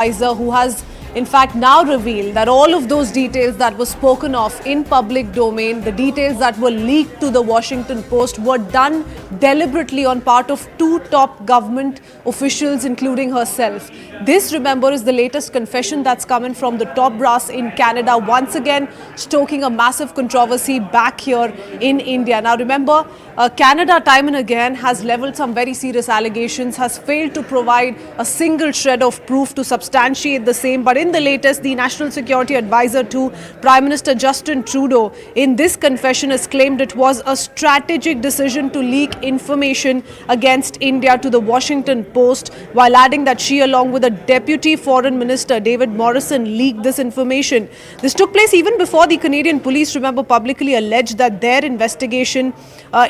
advisor who has in fact now revealed that all of those details that were spoken of in public domain, the details that were leaked to the Washington Post, were done deliberately on part of two top government officials, including herself. This, remember, is the latest confession that's coming from the top brass in Canada, once again stoking a massive controversy back here in India. Now remember, Canada time and again has leveled some very serious allegations, has failed to provide a single shred of proof to substantiate the same. But in the latest, the National Security Advisor to Prime Minister Justin Trudeau in this confession has claimed it was a strategic decision to leak information against India to the Washington Post, while adding that she, along with the Deputy Foreign Minister David Morrison, leaked this information. This took place even before the Canadian police, remember, publicly alleged that their investigation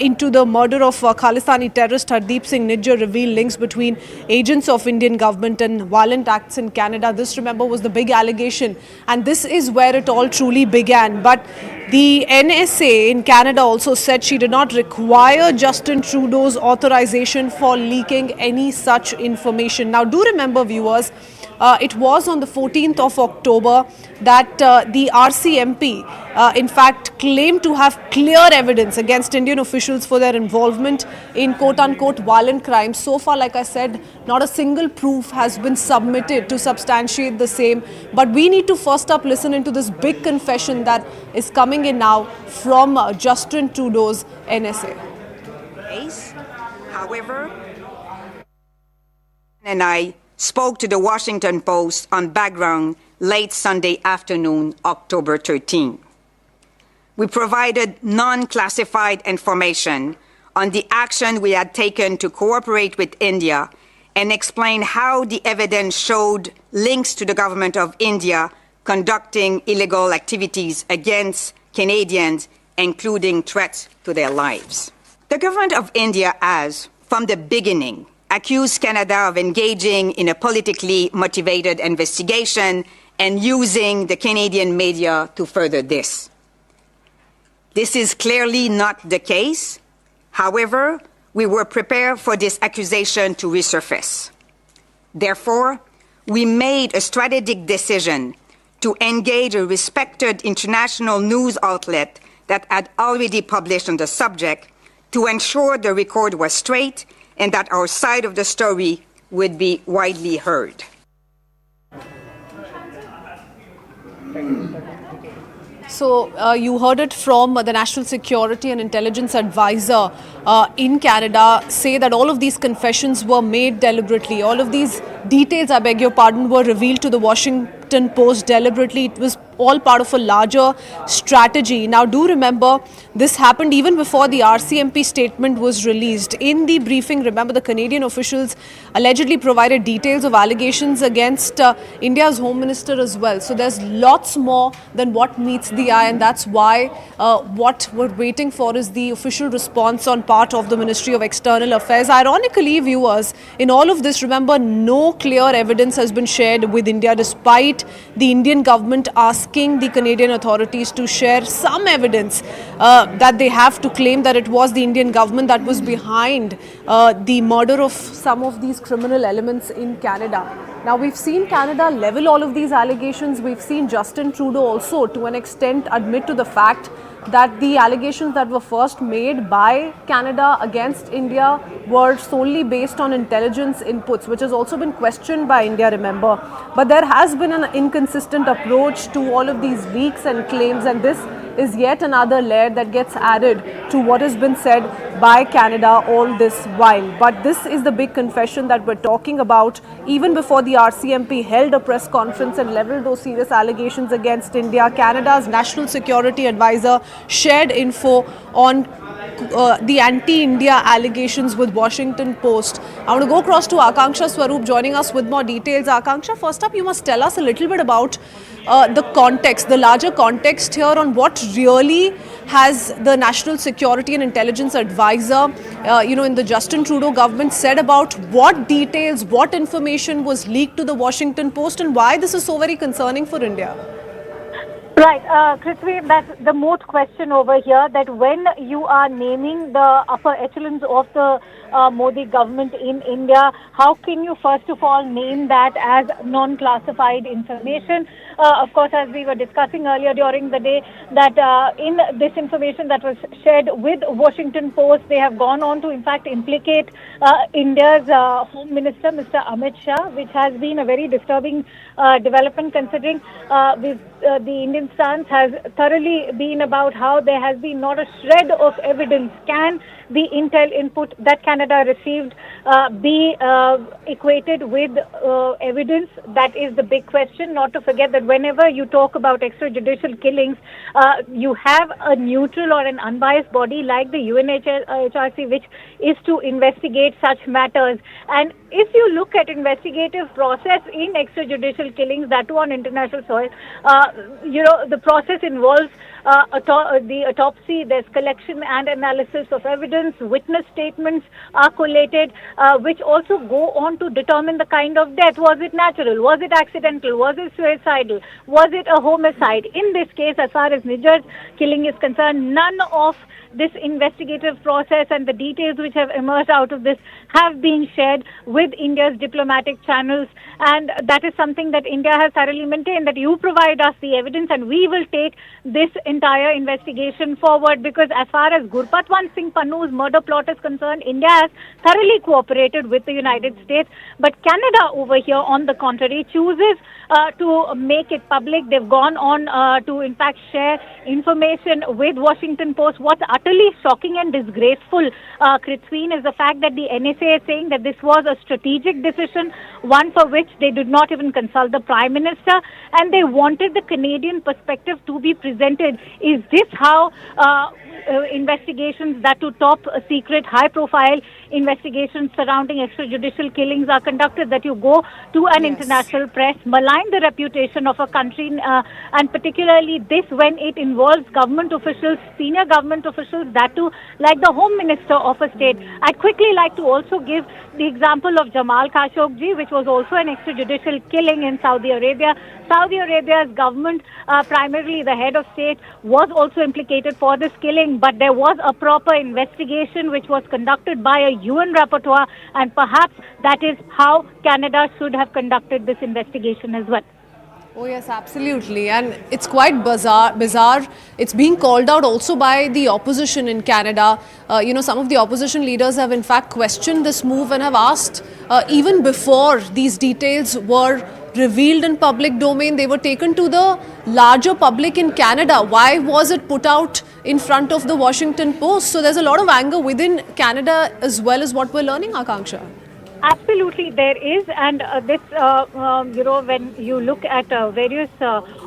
into the murder of Khalistani terrorist Hardeep Singh Nijjar revealed links between agents of Indian government and violent acts in Canada. This, remember, was the big allegation, and this is where it all truly began. But the NSA in Canada also said she did not require Justin Trudeau's authorization for leaking any such information. Now, do remember, viewers, it was on the 14th of October that the RCMP, in fact, claimed to have clear evidence against Indian officials for their involvement in quote-unquote violent crimes. So far, like I said, not a single proof has been submitted to substantiate the same. But we need to first up listen into this big confession that is coming in now from Justin Trudeau's NSA. However, and I spoke to the Washington Post on background late Sunday afternoon, October 13. We provided non-classified information on the action we had taken to cooperate with India and explained how the evidence showed links to the government of India conducting illegal activities against Canadians, including threats to their lives. The government of India has, from the beginning, accused Canada of engaging in a politically motivated investigation and using the Canadian media to further this. This is clearly not the case. However, we were prepared for this accusation to resurface. Therefore, we made a strategic decision to engage a respected international news outlet that had already published on the subject to ensure the record was straight and that our side of the story would be widely heard. So you heard it from the National Security and Intelligence Advisor in Canada say that all of these confessions were made deliberately. All of these details, I beg your pardon, were revealed to the Washington Post deliberately. It was all part of a larger strategy. Now, do remember, this happened even before the RCMP statement was released. In the briefing, remember, the Canadian officials allegedly provided details of allegations against India's Home Minister as well. So there's lots more than what meets the eye, and that's why what we're waiting for is the official response on part of the Ministry of External Affairs. Ironically, viewers, in all of this, remember, no clear evidence has been shared with India, despite the Indian government asking the Canadian authorities to share some evidence that they have to claim that it was the Indian government that was behind the murder of some of these criminal elements in Canada. Now, we've seen Canada level all of these allegations. We've seen Justin Trudeau also, to an extent, admit to the fact that the allegations that were first made by Canada against India were solely based on intelligence inputs, which has also been questioned by India, remember. But there has been an inconsistent approach to all of these leaks and claims, and this is yet another layer that gets added to what has been said by Canada all this while. But this is the big confession that we're talking about. Even before the RCMP held a press conference and leveled those serious allegations against India, Canada's National Security Advisor shared info on the anti-India allegations with Washington Post. I want to go across to Akanksha Swaroop joining us with more details. Akanksha, first up, you must tell us a little bit about the context, the larger context here on what really has the National Security and Intelligence Advisor, in the Justin Trudeau government said about what details, what information was leaked to the Washington Post, and why this is so very concerning for India. Right, Krithvi, that's the moot question over here, that when you are naming the upper echelons of the Modi government in India, how can you first of all name that as non-classified information? Of course, as we were discussing earlier during the day, that in this information that was shared with Washington Post, they have gone on to in fact implicate India's Home Minister, Mr. Amit Shah, which has been a very disturbing development considering the Indian stance has thoroughly been about how there has been not a shred of evidence. Can the intel input that Canada received be equated with evidence? That is the big question. Not to forget that whenever you talk about extrajudicial killings, you have a neutral or an unbiased body like the UNHRC, which is to investigate such matters. And if you look at investigative process in extrajudicial killings, that too on international soil, the process involves the autopsy, there's collection and analysis of evidence, witness statements are collated, which also go on to determine the kind of death. Was it natural? Was it accidental? Was it suicidal? Was it a homicide? In this case, as far as Nijar's killing is concerned, none of this investigative process and the details which have emerged out of this have been shared with India's diplomatic channels, and that is something that India has thoroughly maintained, that you provide us the evidence and we will take this entire investigation forward, because as far as Gurpatwant Singh Pannu's murder plot is concerned, India has thoroughly cooperated with the United States, but Canada over here on the contrary chooses to make it public. They've gone on to in fact share information with Washington Post. What's utterly shocking and disgraceful, Krithween, is the fact that the NSA is saying that this was a strategic decision, one for which they did not even consult the Prime Minister, and they wanted the Canadian perspective to be presented. Is this how investigations, that to top secret, high-profile investigations surrounding extrajudicial killings are conducted, that you go to an international press, malign the reputation of a country, and particularly this when it involves government officials, senior government officials, that too like the Home Minister of a state. I'd quickly like to also give the example of Jamal Khashoggi, which was also an extrajudicial killing in Saudi Arabia. Saudi Arabia's government, primarily the head of state, was also implicated for this killing, but there was a proper investigation which was conducted by a UN rapporteur, and perhaps that is how Canada should have conducted this investigation as well. Oh yes, absolutely, and it's quite bizarre. It's being called out also by the opposition in Canada. Some of the opposition leaders have in fact questioned this move and have asked, even before these details were revealed in public domain, they were taken to the larger public in Canada. Why was it put out in front of the Washington Post? So there's a lot of anger within Canada as well as what we're learning, Akanksha. Absolutely, there is, and when you look at various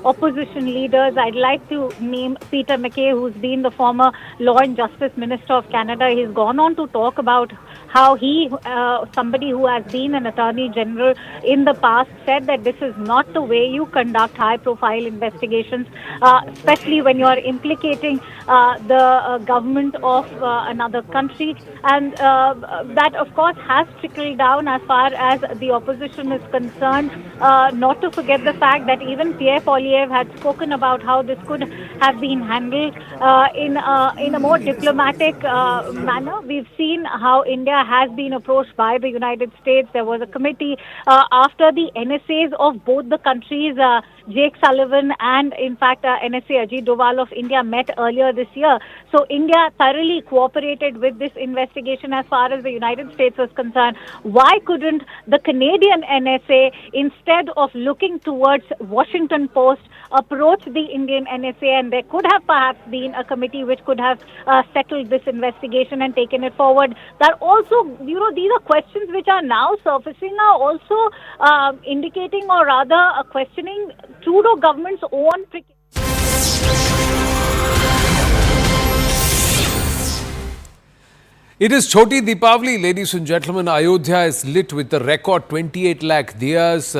opposition leaders, I'd like to name Peter MacKay, who's been the former Law and Justice Minister of Canada. He's gone on to talk about how he, somebody who has been an Attorney General in the past, said that this is not the way you conduct high-profile investigations, especially when you are implicating the government of another country, and that, of course, has trickled down as far as the opposition is concerned. Not to forget the fact that even Pierre Poilievre had spoken about how this could have been handled in a more diplomatic manner. We've seen how India has been approached by the United States. There was a committee after the NSAs of both the countries, Jake Sullivan and, in fact, NSA Ajit Doval of India met earlier this year. So India thoroughly cooperated with this investigation as far as the United States was concerned. Why couldn't the Canadian NSA, instead of looking towards Washington Post, approach the Indian NSA, and there could have perhaps been a committee which could have settled this investigation and taken it forward? That also, these are questions which are now surfacing, are also indicating, or rather questioning, Trudeau government's own. It is Choti Deepavali, ladies and gentlemen. Ayodhya is lit with the record 28 lakh diyas.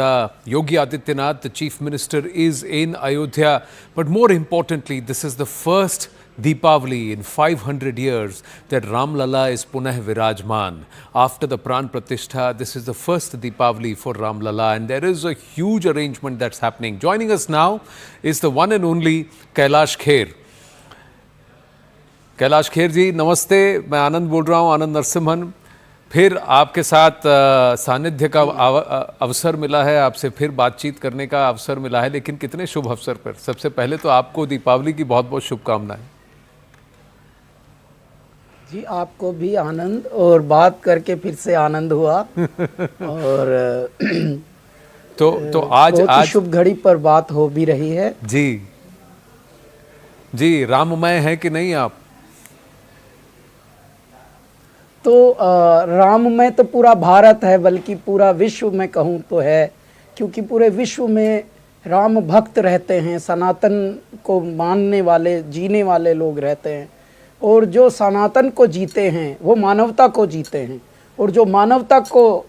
Yogi Adityanath, the Chief Minister, is in Ayodhya. But more importantly, this is the first Deepavali in 500 years that Ram Lala is Punah Virajman. After the Pran Pratishtha, this is the first Deepavali for Ram Lala, and there is a huge arrangement that's happening. Joining us now is the one and only Kailash Kher. Kailash Kher जी नमस्ते, मैं आनंद बोल रहा हूँ, आनंद नरसिम्हन। फिर आपके साथ सानिध्य का अवसर मिला है, आपसे फिर बातचीत करने का अवसर मिला है, लेकिन कितने शुभ अवसर पर। सबसे पहले तो आपको दीपावली की बहुत बहुत शुभकामनाएं। जी आपको भी आनंद, और बात करके फिर से आनंद हुआ। और तो आज शुभ घड़ी पर बात हो भी रही है। जी राममय है कि नहीं आप? तो राम में तो पूरा भारत है, बल्कि पूरा विश्व में कहूँ तो है, क्योंकि पूरे विश्व में राम भक्त रहते हैं, सनातन को मानने वाले, जीने वाले लोग रहते हैं। और जो सनातन को जीते हैं वो मानवता को जीते हैं, और जो मानवता को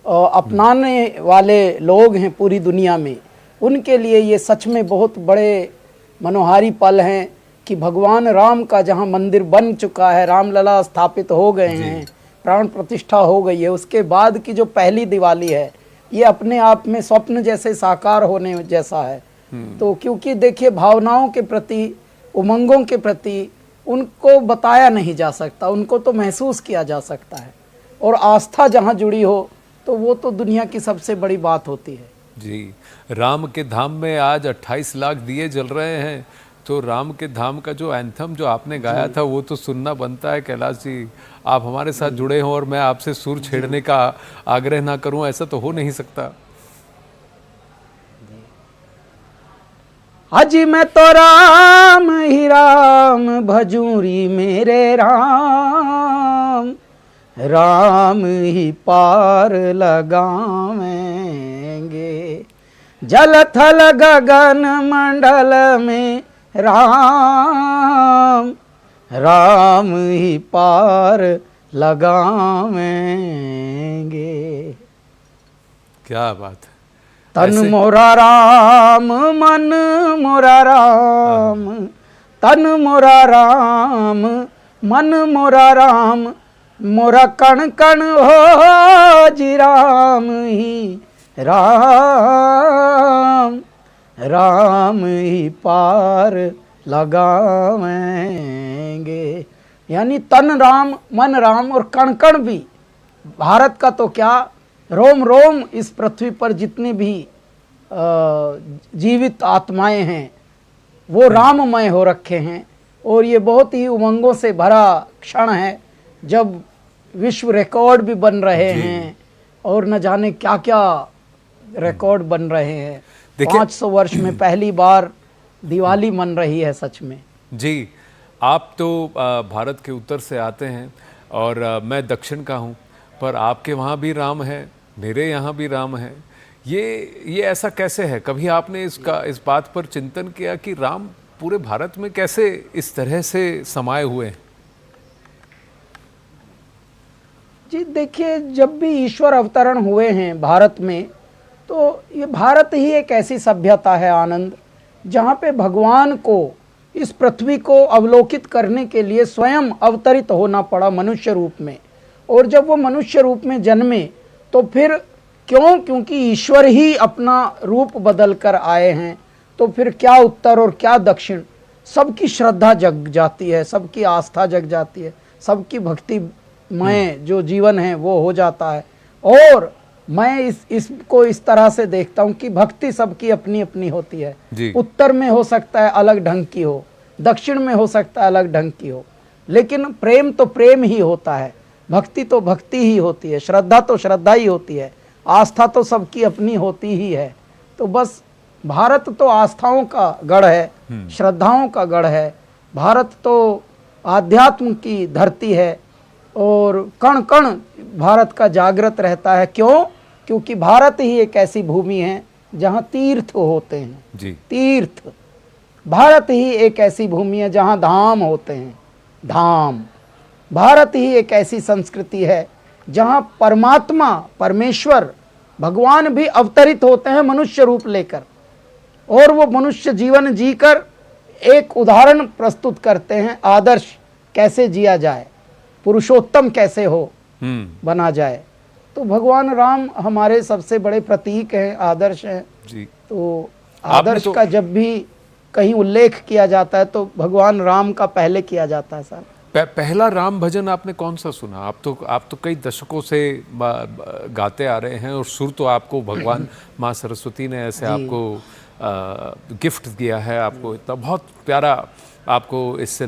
अपनाने वाले लोग हैं पूरी दुनिया में, उनके लिए ये सच में बहुत बड़े मनोहारी पल हैं कि भगवान राम का जहाँ मंदिर बन चुका है, रामलला स्थापित हो गए हैं, प्राण प्रतिष्ठा हो गई है, उसके बाद की जो पहली दिवाली है, ये अपने आप में स्वप्न जैसे साकार होने जैसा है। तो क्योंकि देखिए, भावनाओं के प्रति, उमंगों के प्रति उनको बताया नहीं जा सकता, उनको तो महसूस किया जा सकता है। और आस्था जहाँ जुड़ी हो तो वो तो दुनिया की सबसे बड़ी बात होती है। जी, राम के धाम में आज 28 लाख दिए जल रहे हैं, तो राम के धाम का जो एंथम जो आपने गाया था वो तो सुनना बनता है। कैलाश जी, आप हमारे साथ जुड़े हों और मैं आपसे सुर छेड़ने का आग्रह ना करूं, ऐसा तो हो नहीं सकता। अजी मैं तो राम ही राम भजूरी मेरे राम, राम ही पार लगावेंगे, जल थल गगन मंडल में राम, राम ही पार लगावेंगे। क्या बात है। तन मोरा राम, मन मोरा राम, तन मोरा राम, मन मोरा राम, मोरा कण कण हो जी राम ही राम, राम ही पार लगावेंगे। यानी तन राम, मन राम और कण कण भी, भारत का तो क्या, रोम रोम इस पृथ्वी पर जितने भी जीवित आत्माएं हैं वो राममय हो रखे हैं। और ये बहुत ही उमंगों से भरा क्षण है जब विश्व रिकॉर्ड भी बन रहे हैं, और न जाने क्या क्या रिकॉर्ड बन रहे हैं। 500 वर्ष में पहली बार दिवाली मन रही है सच में। जी, आप तो भारत के उत्तर से आते हैं और मैं दक्षिण का हूँ, पर आपके वहाँ भी राम है, मेरे यहाँ भी राम है। ये ऐसा कैसे है? कभी आपने इस बात पर चिंतन किया कि राम पूरे भारत में कैसे इस तरह से समाये हुए हैं? जी देखिए, जब भी ईश्वर अवतरण हुए हैं भारत में, तो ये भारत ही एक ऐसी सभ्यता है आनंद, जहाँ पे भगवान को इस पृथ्वी को अवलोकित करने के लिए स्वयं अवतरित होना पड़ा मनुष्य रूप में। और जब वो मनुष्य रूप में जन्मे तो फिर क्यों, क्योंकि ईश्वर ही अपना रूप बदल कर आए हैं, तो फिर क्या उत्तर और क्या दक्षिण, सबकी श्रद्धा जग जाती है, सबकी आस्था जग जाती है, सबकी भक्तिमय जो जीवन है वो हो जाता है। और मैं इसको इस तरह से देखता हूँ कि भक्ति सबकी अपनी अपनी होती है। उत्तर में हो सकता है अलग ढंग की हो, दक्षिण में हो सकता है अलग ढंग की हो, लेकिन प्रेम तो प्रेम ही होता है, भक्ति तो भक्ति ही होती है, श्रद्धा तो श्रद्धा ही होती है, आस्था तो सबकी अपनी होती ही है। तो बस भारत तो आस्थाओं का गढ़ है, श्रद्धाओं का गढ़ है, भारत तो आध्यात्म की धरती है, और कण कण भारत का जागृत रहता है। क्यों? क्योंकि भारत ही एक ऐसी भूमि है जहाँ तीर्थ होते हैं। जी। तीर्थ, भारत ही एक ऐसी भूमि है जहाँ धाम होते हैं, धाम। भारत ही एक ऐसी संस्कृति है जहाँ परमात्मा, परमेश्वर, भगवान भी अवतरित होते हैं मनुष्य रूप लेकर, और वो मनुष्य जीवन जीकर एक उदाहरण प्रस्तुत करते हैं, आदर्श कैसे जिया जाए, पुरुषोत्तम कैसे हो बना जाए। तो भगवान राम हमारे सबसे बड़े प्रतीक हैं, आदर्श हैं जी। तो आदर्श का जब भी कहीं उल्लेख किया जाता है तो भगवान राम का पहले किया जाता है सर। पहला राम भजन आपने कौन सा सुना? आप तो कई दशकों से गाते आ रहे हैं और सुर तो आपको भगवान माँ सरस्वती ने ऐसे आपको गिफ्ट दिया है, आपको इतना बहुत प्यारा आपको इससे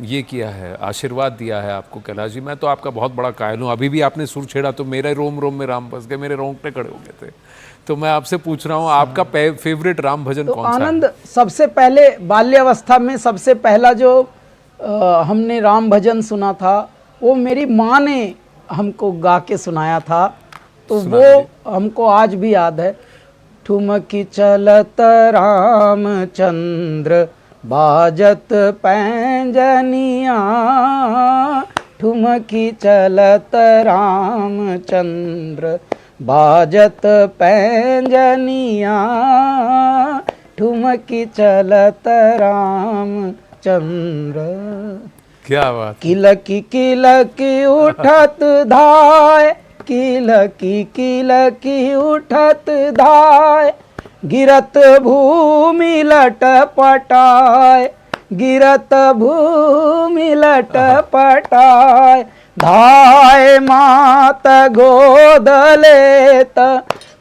ये किया है, आशीर्वाद दिया है आपको कैलाश जी। मैं तो आपका बहुत बड़ा कायल हूँ। अभी भी आपने सुर छेड़ा तो मेरे रोम रोम में राम बस गए, मेरे रोंगटे खड़े हो गए थे। तो मैं आपसे पूछ रहा हूँ, आपका फेवरेट राम भजन तो कौन सा है? आनंद, सबसे पहले बाल्यावस्था में सबसे पहला जो हमने राम भजन सुना था वो मेरी माँ ने हमको गा के सुनाया था, तो वो हमको आज भी याद है। ठुमकी चलत रामचंद्र बाजत पैंजनिया, ठुमकी चलत रामचंद्र बाजत पैंजनिया, ठुमकी चलत रामचंद्र। क्या बात। किलकी किलकी उठत धाय, किलकी किलकी उठत धाय, गिरत भूमि लटपटाय, गिरत भूमि लटपटाय, धाय मात गोद लेत,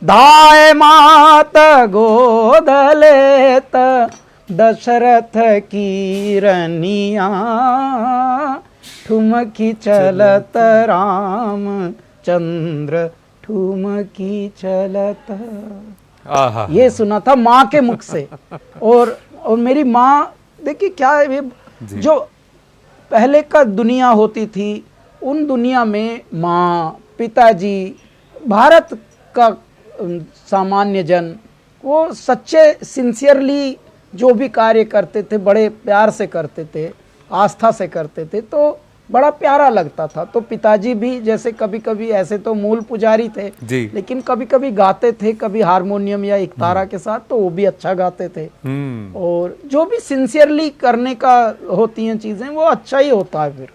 धाय मात गोद लेत, दशरथ की रनिया, ठुमकी चलत राम चंद्र, ठुमकी चलत। ये सुना था माँ के मुख से। और मेरी माँ, देखिए क्या है, जो पहले का दुनिया होती थी उन दुनिया में माँ, पिताजी, भारत का सामान्य जन, वो सच्चे सिंसियरली जो भी कार्य करते थे बड़े प्यार से करते थे, आस्था से करते थे, तो बड़ा प्यारा लगता था। तो पिताजी भी जैसे कभी कभी, ऐसे तो मूल पुजारी थे लेकिन कभी कभी गाते थे, कभी हारमोनियम या इकतारा के साथ, तो वो भी अच्छा गाते थे। और जो भी सिंसियरली करने का होती हैं चीजें वो अच्छा ही होता है। फिर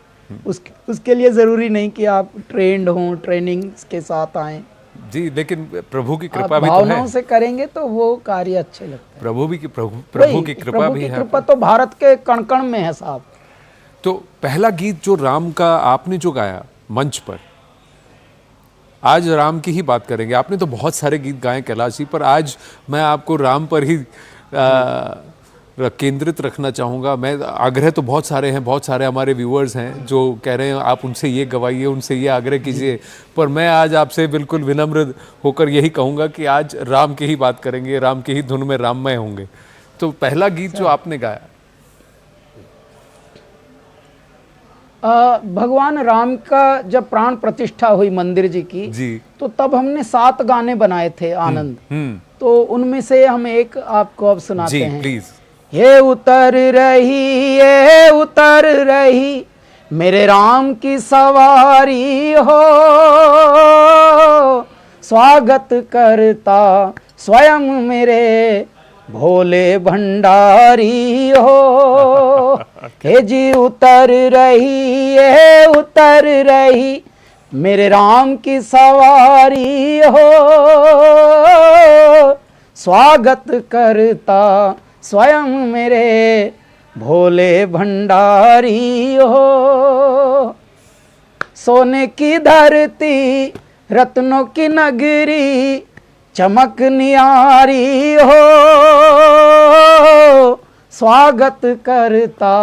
उसके लिए जरूरी नहीं कि आप ट्रेंड हों, ट्रेनिंग के साथ आए जी, लेकिन प्रभु की कृपा भी तो है। भावनाओं से करेंगे तो वो कार्य अच्छे लगते हैं। प्रभु की कृपा भी है। कृपा तो भारत के कण कण में है साहब। तो पहला गीत जो राम का आपने जो गाया मंच पर, आज राम की ही बात करेंगे। आपने तो बहुत सारे गीत गाए कैलाश जी, पर आज मैं आपको राम पर ही केंद्रित रखना चाहूँगा। मैं आग्रह तो बहुत सारे हैं, बहुत सारे हमारे व्यूअर्स हैं जो कह रहे हैं आप उनसे ये गवाइए, उनसे ये आग्रह कीजिए, पर मैं आज आपसे बिल्कुल विनम्र होकर यही कहूँगा कि आज राम की ही बात करेंगे, राम की ही धुन में राममय होंगे। तो पहला गीत जो आपने गाया, भगवान राम का जब प्राण प्रतिष्ठा हुई मंदिर जी की तो तब हमने 7 गाने बनाए थे आनंद। तो उनमें से हम एक आपको अब सुनाते हैं। प्लीज। ये उतर रही, ये उतर रही मेरे राम की सवारी हो, स्वागत करता स्वयं मेरे भोले भंडारी हो। हे जी उतर रही, ये उतर रही मेरे राम की सवारी हो, स्वागत करता स्वयं मेरे भोले भंडारी हो। सोने की धरती, रत्नों की नगरी, चमक नियारी हो, स्वागत करता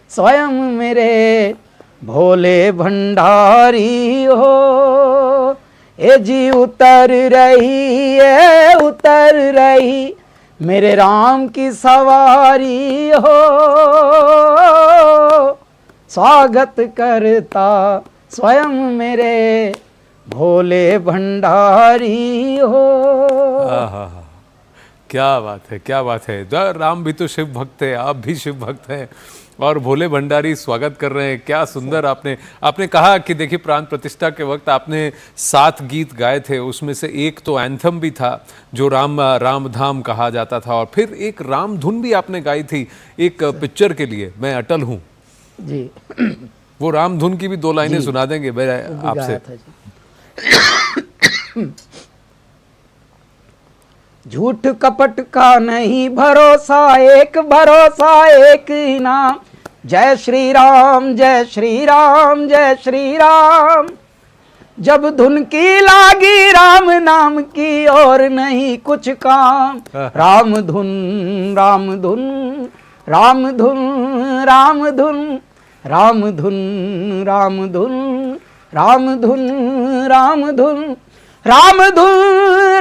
स्वयं मेरे भोले भंडारी हो। ए जी उतर रही, ए उतर रही मेरे राम की सवारी हो, स्वागत करता स्वयं मेरे भोले भंडारी हो। क्या बात है, क्या बात है। राम भी तो शिव भक्त है, आप भी शिव भक्त हैं और भोले भंडारी स्वागत कर रहे हैं। क्या सुंदर आपने कहा कि देखिए प्राण प्रतिष्ठा के वक्त आपने 7 गीत गाए थे, उसमें से एक तो एंथम भी था जो राम धाम कहा जाता था, और फिर एक राम धुन भी आपने गाई थी एक पिक्चर के लिए, मैं अटल हूँ जी। वो राम धुन की भी 2 लाइनें सुना देंगे मेरे आपसे। झूठ कपट का नहीं भरोसा, एक भरोसा एक नाम। जय श्री राम, जय श्री राम, जय श्री राम। जब धुन की लागी राम नाम की और नहीं कुछ काम। राम धुन, राम धुन, राम धुन, राम धुन, राम धुन, राम धुन, राम धुन, राम धुन, राम धुन,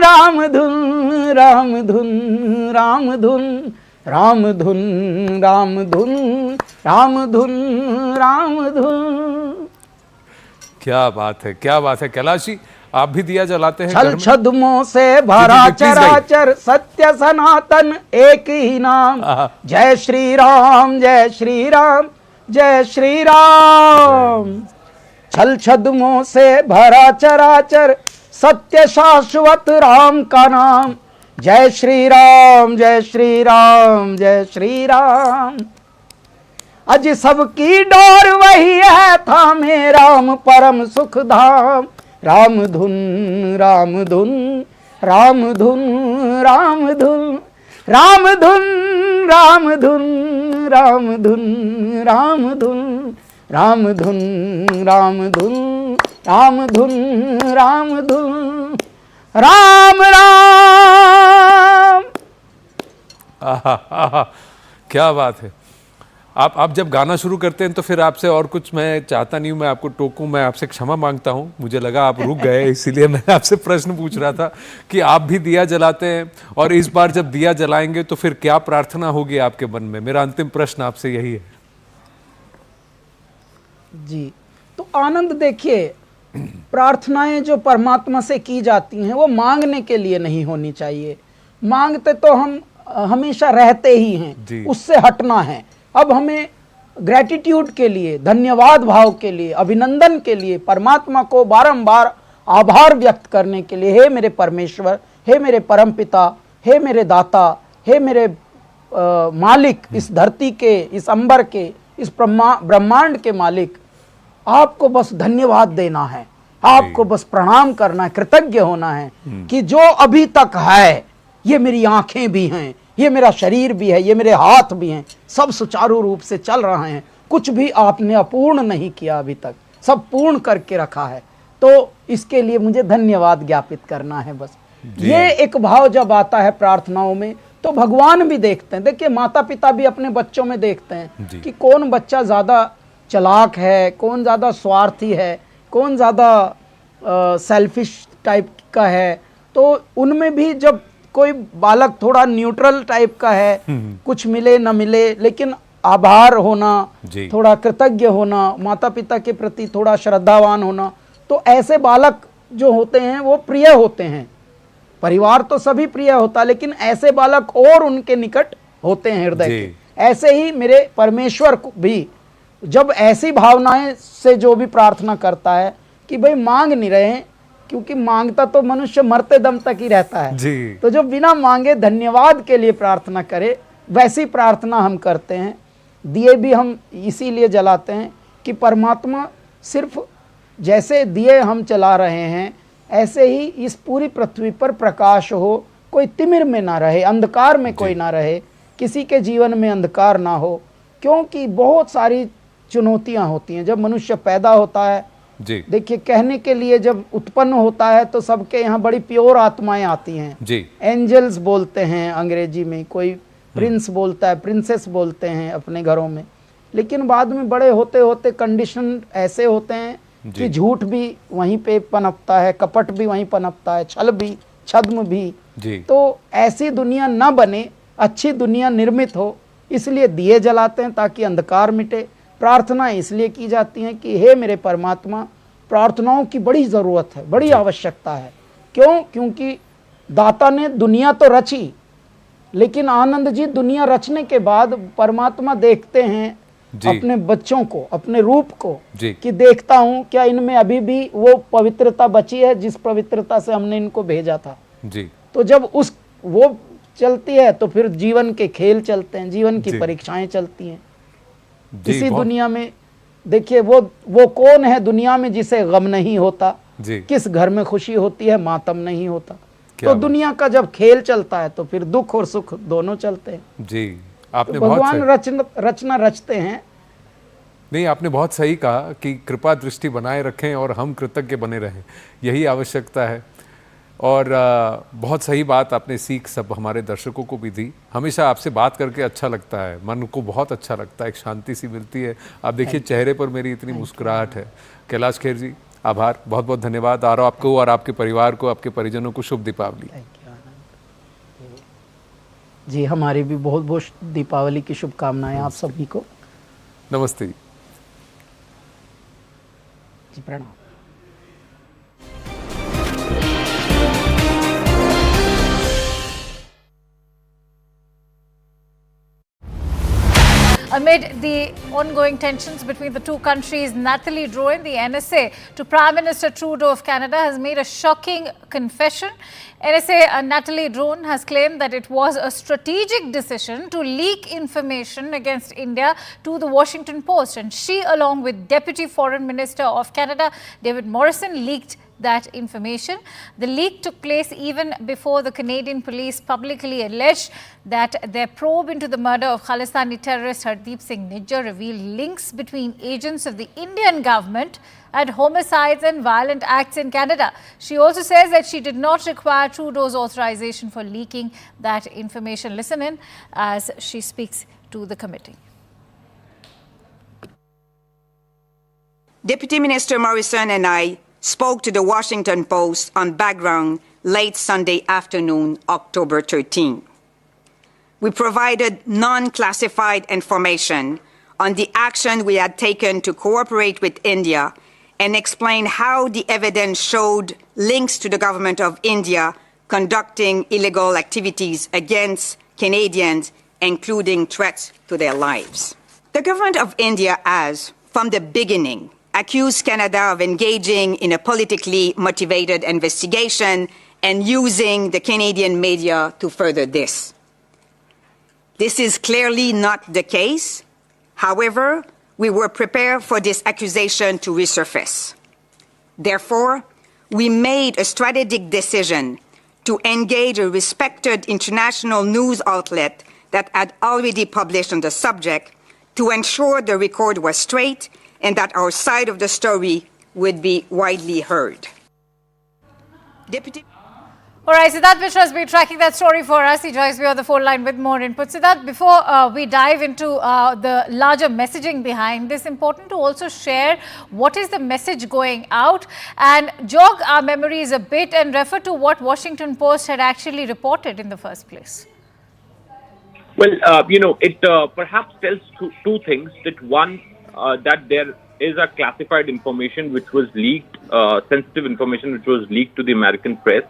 राम धुन, राम धुन, राम धुन, राम धुन, राम धुन, राम धुन, राम धुन। क्या बात है, क्या बात है। कैलाश जी, आप भी दिया जलाते हैं? छल छद्मों से भरा चराचर, सत्य सनातन एक ही नाम। जय श्री राम, जय श्री राम, जय श्री राम। छल छद्मों से भरा चराचर, सत्य शाश्वत राम का नाम। जय श्री राम, जय श्री राम, जय श्री राम। अज सबकी डोर वही है, थामे राम परम सुख धाम। राम धुन, राम धुन, राम धुन, राम धुन, राम धुन, राम धुन, राम धुन, राम धुन, राम धुन, राम धुन, राम धुन, राम धुन, राम राम। आहा, आहा, क्या बात है। आप जब गाना शुरू करते हैं तो फिर आपसे और कुछ मैं चाहता नहीं हूँ, मैं आपको टोकूं, मैं आपसे क्षमा मांगता हूँ। मुझे लगा आप रुक गए, इसीलिए मैं आपसे प्रश्न पूछ रहा था कि आप भी दिया जलाते हैं, और इस बार जब दिया जलाएंगे तो फिर क्या प्रार्थना होगी आपके मन में? मेरा अंतिम प्रश्न आपसे यही है जी। तो आनंद, देखिए, प्रार्थनाएं जो परमात्मा से की जाती हैं वो मांगने के लिए नहीं होनी चाहिए। मांगते तो हम हमेशा रहते ही हैं, उससे हटना है। अब हमें ग्रेटिट्यूड के लिए, धन्यवाद भाव के लिए, अभिनंदन के लिए, परमात्मा को बारंबार आभार व्यक्त करने के लिए, हे मेरे परमेश्वर, हे मेरे परमपिता, हे मेरे दाता, हे मेरे मालिक, इस धरती के, इस अंबर के, इस ब्रह्मांड के मालिक, आपको बस धन्यवाद देना है, आपको बस प्रणाम करना है, कृतज्ञ होना है कि जो अभी तक है, ये मेरी आंखें भी हैं, ये मेरा शरीर भी है, ये मेरे हाथ भी हैं, सब सुचारू रूप से चल रहे हैं, कुछ भी आपने अपूर्ण नहीं किया अभी तक, सब पूर्ण करके रखा है। तो इसके लिए मुझे धन्यवाद ज्ञापित करना है बस। ये एक भाव जब आता है प्रार्थनाओं में तो भगवान भी देखते हैं। देखिए, माता पिता भी अपने बच्चों में देखते हैं कि कौन बच्चा ज्यादा चालाक है, कौन ज्यादा स्वार्थी है, कौन ज्यादा सेल्फिश टाइप का है। तो उनमें भी जब कोई बालक थोड़ा न्यूट्रल टाइप का है, कुछ मिले न मिले, लेकिन आभार होना, थोड़ा कृतज्ञ होना, माता पिता के प्रति थोड़ा श्रद्धावान होना, तो ऐसे बालक जो होते हैं वो प्रिय होते हैं। परिवार तो सभी प्रिय होता, लेकिन ऐसे बालक और उनके निकट होते हैं हृदय के। ऐसे ही मेरे परमेश्वर को भी जब ऐसी भावनाएं से जो भी प्रार्थना करता है कि भाई मांग नहीं रहे हैं, क्योंकि मांगता तो मनुष्य मरते दम तक ही रहता है, तो जो बिना मांगे धन्यवाद के लिए प्रार्थना करे, वैसी प्रार्थना हम करते हैं। दिए भी हम इसीलिए जलाते हैं कि परमात्मा सिर्फ जैसे दिए हम चला रहे हैं, ऐसे ही इस पूरी पृथ्वी पर प्रकाश हो, कोई तिमिर में ना रहे, अंधकार में कोई ना रहे, किसी के जीवन में अंधकार ना हो। क्योंकि बहुत सारी चुनौतियां होती हैं जब मनुष्य पैदा होता है। देखिए, कहने के लिए जब उत्पन्न होता है तो सबके यहाँ बड़ी प्योर आत्माएं आती हैं, एंजल्स बोलते हैं अंग्रेजी में, कोई प्रिंस बोलता है, प्रिंसेस बोलते हैं अपने घरों में। लेकिन बाद में बड़े होते होते कंडीशन ऐसे होते हैं कि झूठ भी वहीं पे पनपता है, कपट भी वहीं पनपता है, छल भी, छद्म भी। तो ऐसी दुनिया न बने, अच्छी दुनिया निर्मित हो, इसलिए दिए जलाते हैं ताकि अंधकार मिटे। प्रार्थना इसलिए की जाती है कि हे मेरे परमात्मा, प्रार्थनाओं की बड़ी ज़रूरत है, बड़ी आवश्यकता है। क्यों? क्योंकि दाता ने दुनिया तो रची, लेकिन आनंद जी, दुनिया रचने के बाद परमात्मा देखते हैं जी। अपने बच्चों को, अपने रूप को, जी। कि देखता हूं क्या इनमें अभी भी वो पवित्रता बची है जिस पवित्रता से हमने इनको भेजा था। जी। तो जब वो चलती है तो फिर जीवन के खेल चलते हैं, जीवन की जी। परीक्षाएं चलती हैं। जी, इसी बहुत- दुनिया में देखिए, वो कौन है दुनिया में जिसे गम नहीं होता, जी। किस घर में खुशी होती है मातम नहीं होता। क्या तो बात। दुनिया का जब खेल चलता है तो फिर दुख और सुख दोनों चलते हैं। जी, तो आपने बहुत भगवान सही रचना रचते हैं। नहीं, आपने बहुत सही कहा कि कृपा दृष्टि बनाए रखें और हम कृतज्ञ बने रहें, यही आवश्यकता है। और बहुत सही बात आपने सीख सब हमारे दर्शकों को भी दी। हमेशा आपसे बात करके अच्छा लगता है, मन को बहुत अच्छा लगता है, एक शांति सी मिलती है। आप देखिए चेहरे पर मेरी इतनी मुस्कुराहट है। कैलाश खेर जी, आभार, बहुत बहुत धन्यवाद। और आपको और आपके परिवार को, आपके परिजनों को शुभ दीपावली। जी, हमारी भी बहुत बहुत दीपावली की शुभकामनाएं आप सभी को। नमस्ते जी। जी, प्रणाम। Amid the ongoing tensions between the two countries, Nathalie Drouin, the NSA, to Prime Minister Trudeau of Canada, has made a shocking confession. NSA Nathalie Drouin has claimed that it was a strategic decision to leak information against India to the Washington Post, and she, along with Deputy Foreign Minister of Canada, David Morrison, leaked that information. The leak took place even before the Canadian police publicly alleged that their probe into the murder of Khalistani terrorist Hardeep Singh Nijjar revealed links between agents of the Indian government and homicides and violent acts in Canada. She also says that she did not require Trudeau's authorization for leaking that information. Listen in as she speaks to the committee. Deputy Minister Morrison and I spoke to the Washington Post on background late Sunday afternoon, October 13. We provided non-classified information on the action we had taken to cooperate with India and explained how the evidence showed links to the government of India conducting illegal activities against Canadians, including threats to their lives. The government of India has, from the beginning, accused Canada of engaging in a politically motivated investigation and using the Canadian media to further this. This is clearly not the case. However, we were prepared for this accusation to resurface. Therefore, we made a strategic decision to engage a respected international news outlet that had already published on the subject to ensure the record was straight and that our side of the story would be widely heard. Deputy. All right, Siddharth Mishra has been tracking that story for us. He joins me on the phone line with more input. Siddharth, before we dive into the larger messaging behind this, important to also share what is the message going out and jog our memories a bit and refer to what Washington Post had actually reported in the first place. Well, it perhaps tells two things. That one, that there is a classified information which was leaked, sensitive information which was leaked to the American press.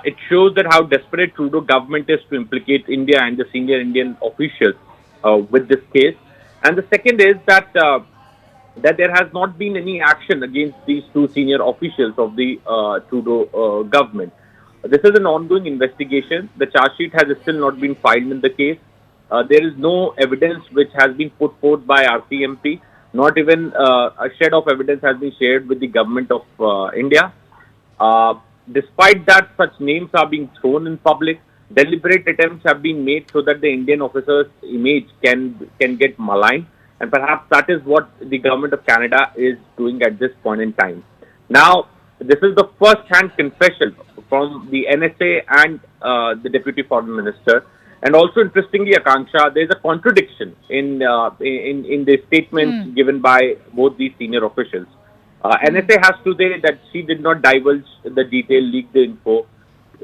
It shows that how desperate Trudeau government is to implicate India and the senior Indian officials with this case. And the second is that that there has not been any action against these two senior officials of the Trudeau government. This is an ongoing investigation. The charge sheet has still not been filed in the case. There is no evidence which has been put forth by RCMP. Not even a shred of evidence has been shared with the government of India. Despite that, such names are being thrown in public. Deliberate attempts have been made so that the Indian officer's image can get maligned. And perhaps that is what the government of Canada is doing at this point in time. Now, this is the first-hand confession from the NSA and the Deputy Foreign Minister. And also, interestingly, Akanksha, there is a contradiction in the statements given by both these senior officials. NSA has to say that she did not divulge the detail, leak the info.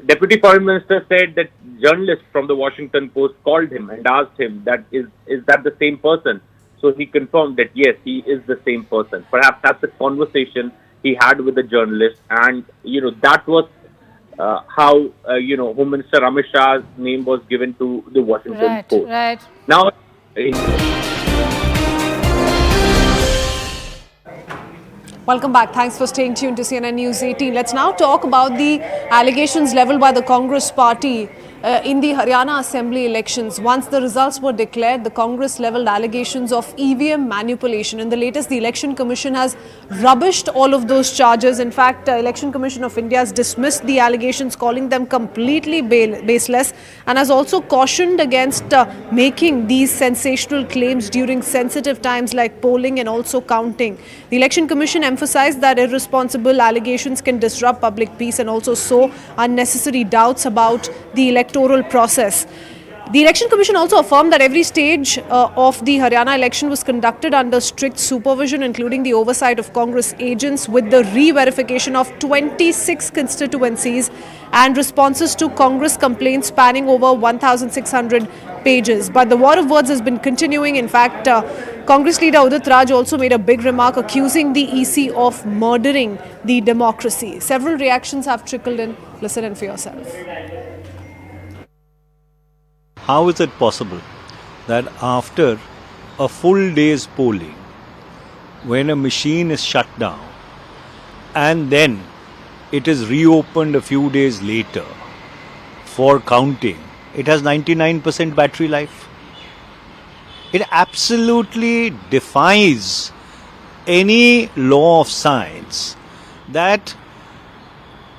Deputy Foreign Minister said that journalists from the Washington Post called him and asked him that is that the same person? So he confirmed that yes, he is the same person. Perhaps that's the conversation he had with the journalist, and that was how Home Minister Amit Shah's name was given to the Washington Post. Right. Now, Welcome back. Thanks for staying tuned to CNN News 18. Let's now talk about the allegations leveled by the Congress party in the Haryana Assembly elections. Once the results were declared, the Congress leveled allegations of EVM manipulation. In the latest, the Election Commission has rubbished all of those charges. In fact, Election Commission of India has dismissed the allegations, calling them completely baseless, and has also cautioned against making these sensational claims during sensitive times like polling and also counting. The Election Commission emphasized that irresponsible allegations can disrupt public peace and also sow unnecessary doubts about the electoral process. The Election Commission also affirmed that every stage of the Haryana election was conducted under strict supervision, including the oversight of Congress agents, with the re-verification of 26 constituencies and responses to Congress complaints spanning over 1,600 pages. But the war of words has been continuing. In fact, Congress leader Udit Raj also made a big remark accusing the EC of murdering the democracy. Several reactions have trickled in. Listen in for yourself. How is it possible that after a full day's polling, when a machine is shut down and then it is reopened a few days later for counting, it has 99% battery life? It absolutely defies any law of science that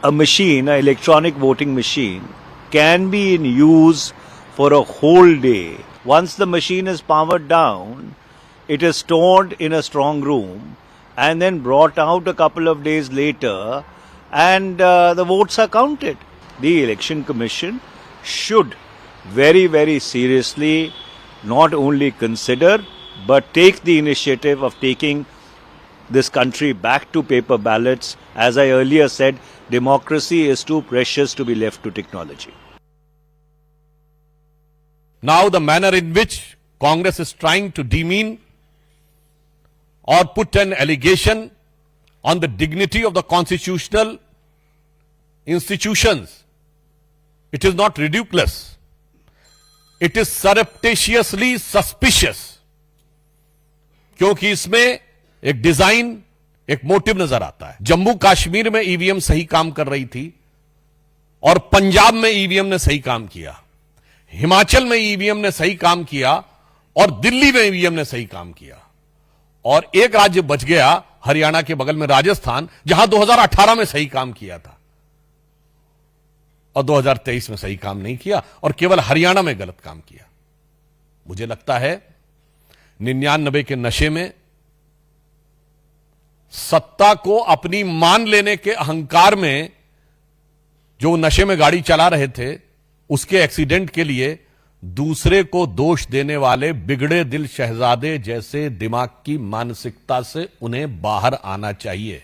a machine, an electronic voting machine, can be in use for a whole day. Once the machine is powered down, it is stored in a strong room and then brought out a couple of days later, and the votes are counted. The Election Commission should very, very seriously not only consider but take the initiative of taking this country back to paper ballots. As I earlier said, democracy is too precious to be left to technology. Now the manner in which Congress is trying to demean or put an allegation on the dignity of the constitutional institutions, it is not ridiculous. It is surreptitiously suspicious. क्योंकि इसमें एक design, एक motive नजर आता है. जम्मू कश्मीर में EVM सही काम कर रही थी और पंजाब में ईवीएम ने सही काम किया. हिमाचल में ईवीएम ने सही काम किया और दिल्ली में ईवीएम ने सही काम किया. और एक राज्य बच गया, हरियाणा के बगल में राजस्थान, जहां 2018 में सही काम किया था और 2023 में सही काम नहीं किया और केवल हरियाणा में गलत काम किया. मुझे लगता है 99 के नशे में सत्ता को अपनी मान लेने के अहंकार में जो नशे में गाड़ी चला रहे थे, उसके एक्सीडेंट के लिए दूसरे को दोष देने वाले बिगड़े दिल शहजादे जैसे दिमाग की मानसिकता से उन्हें बाहर आना चाहिए.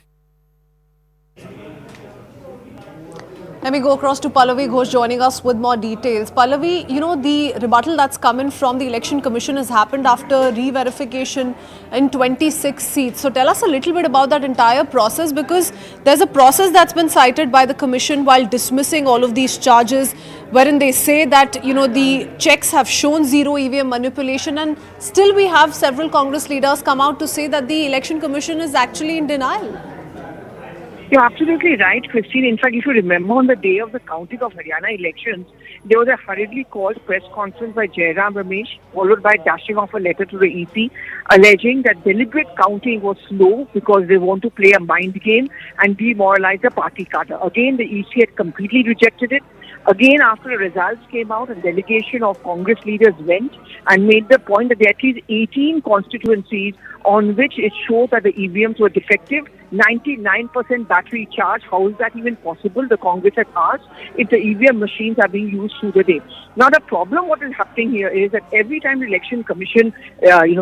Let me go across to Pallavi Ghosh joining us with more details. Pallavi, the rebuttal that's come in from the Election Commission has happened after re-verification in 26 seats. So tell us a little bit about that entire process, because there's a process that's been cited by the Commission while dismissing all of these charges, wherein they say that, the checks have shown zero EVM manipulation, and still we have several Congress leaders come out to say that the Election Commission is actually in denial. You're absolutely right, Christine. In fact, if you remember, on the day of the counting of Haryana elections, there was a hurriedly called press conference by Jairam Ramesh, followed by dashing off a letter to the EC, alleging that deliberate counting was slow because they want to play a mind game and demoralize the party cadre. Again, the EC had completely rejected it. Again, after the results came out, a delegation of Congress leaders went and made the point that there are at least 18 constituencies on which it showed that the EVMs were defective. 99% battery charge. How is that even possible? The Congress had asked if the EVM machines are being used through the day. Now, the problem, what is happening here is that every time the Election Commission,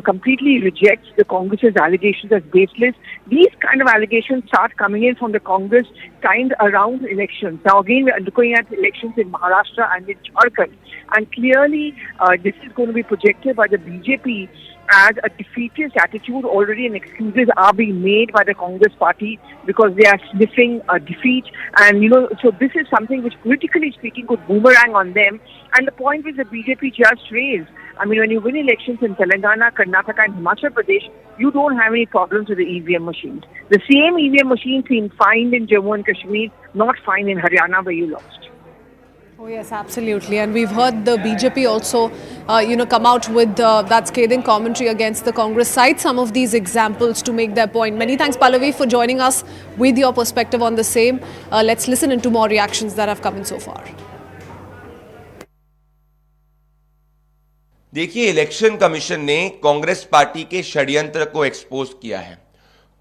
completely rejects the Congress's allegations as baseless, these kind of allegations start coming in from the Congress timed around elections. Now, again, we are looking at elections in Maharashtra and in Jharkhand. And clearly, this is going to be projected by the BJP as a defeatist attitude already, and excuses are being made by the Congress party because they are sniffing a defeat. And, so this is something which, politically speaking, could boomerang on them. And the point which the BJP just raised, I mean, when you win elections in Telangana, Karnataka and Himachal Pradesh, you don't have any problems with the EVM machines. The same EVM machines being fined in Jammu and Kashmir, not fined in Haryana where you lost. Oh yes, absolutely. And we've heard the BJP also, come out with that scathing commentary against the Congress. Cite some of these examples to make their point. Many thanks, Pallavi, for joining us with your perspective on the same. Let's listen into more reactions that have come in so far. देखिए, election commission ने Congress party के षड्यंत्र को expose किया है।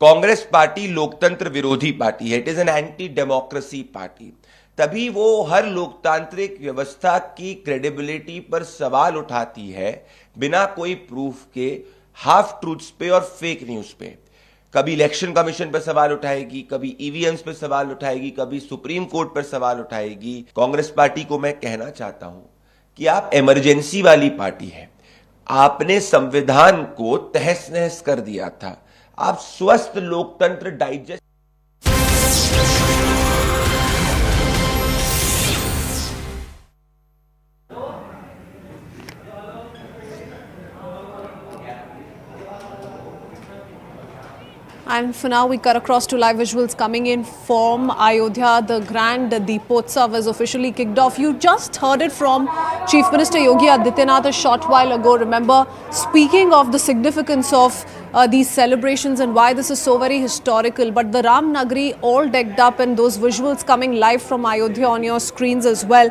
Congress party लोकतंत्र विरोधी party है। It is an anti democracy party. तभी वो हर लोकतांत्रिक व्यवस्था की क्रेडिबिलिटी पर सवाल उठाती है बिना कोई प्रूफ के, हाफ ट्रूथ्स पे और फेक न्यूज पे। कभी इलेक्शन कमीशन पर सवाल उठाएगी, कभी ईवीएम्स पर सवाल उठाएगी, कभी सुप्रीम कोर्ट पर सवाल उठाएगी। कांग्रेस पार्टी को मैं कहना चाहता हूं कि आप इमरजेंसी वाली पार्टी है। आपने संविधान को तहस नहस कर दिया था। आप स्वस्थ लोकतंत्र digest And for now, we cut across to live visuals coming in from Ayodhya. The grand Deepotsav has officially kicked off. You just heard it from Chief Minister Yogi Adityanath a short while ago. Remember, speaking of the significance of these celebrations and why this is so very historical. But the Ram Nagari all decked up, and those visuals coming live from Ayodhya on your screens as well.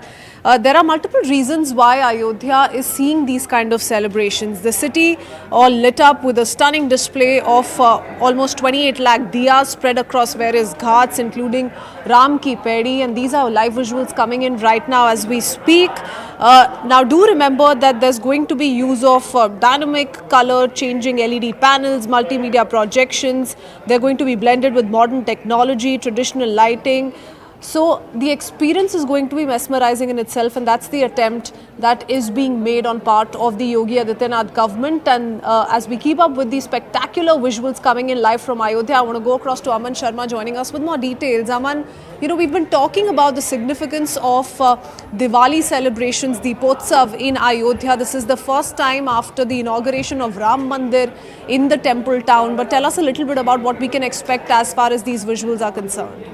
There are multiple reasons why Ayodhya is seeing these kind of celebrations. The city all lit up with a stunning display of almost 28 lakh diyas spread across various ghats, including Ram Ki Pedi, and these are live visuals coming in right now as we speak. Now do remember that there's going to be use of dynamic color changing LED panels, multimedia projections. They're going to be blended with modern technology, traditional lighting. So the experience is going to be mesmerizing in itself, and that's the attempt that is being made on part of the Yogi Adityanath government. And as we keep up with these spectacular visuals coming in live from Ayodhya, I want to go across to Aman Sharma joining us with more details. Aman, we've been talking about the significance of Diwali celebrations, Deepotsav in Ayodhya. This is the first time after the inauguration of Ram Mandir in the temple town. But tell us a little bit about what we can expect as far as these visuals are concerned.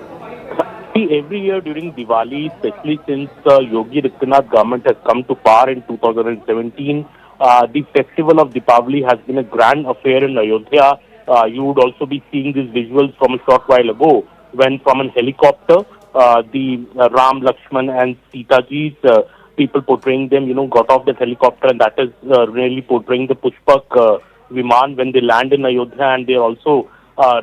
Every year during Diwali, especially since Yogi Adityanath government has come to power in 2017, the festival of Deepavali has been a grand affair in Ayodhya. You would also be seeing these visuals from a short while ago when from a helicopter, the Ram, Lakshman and Sita Ji's people portraying them, got off the helicopter, and that is really portraying the Pushpak Viman when they land in Ayodhya, and they are also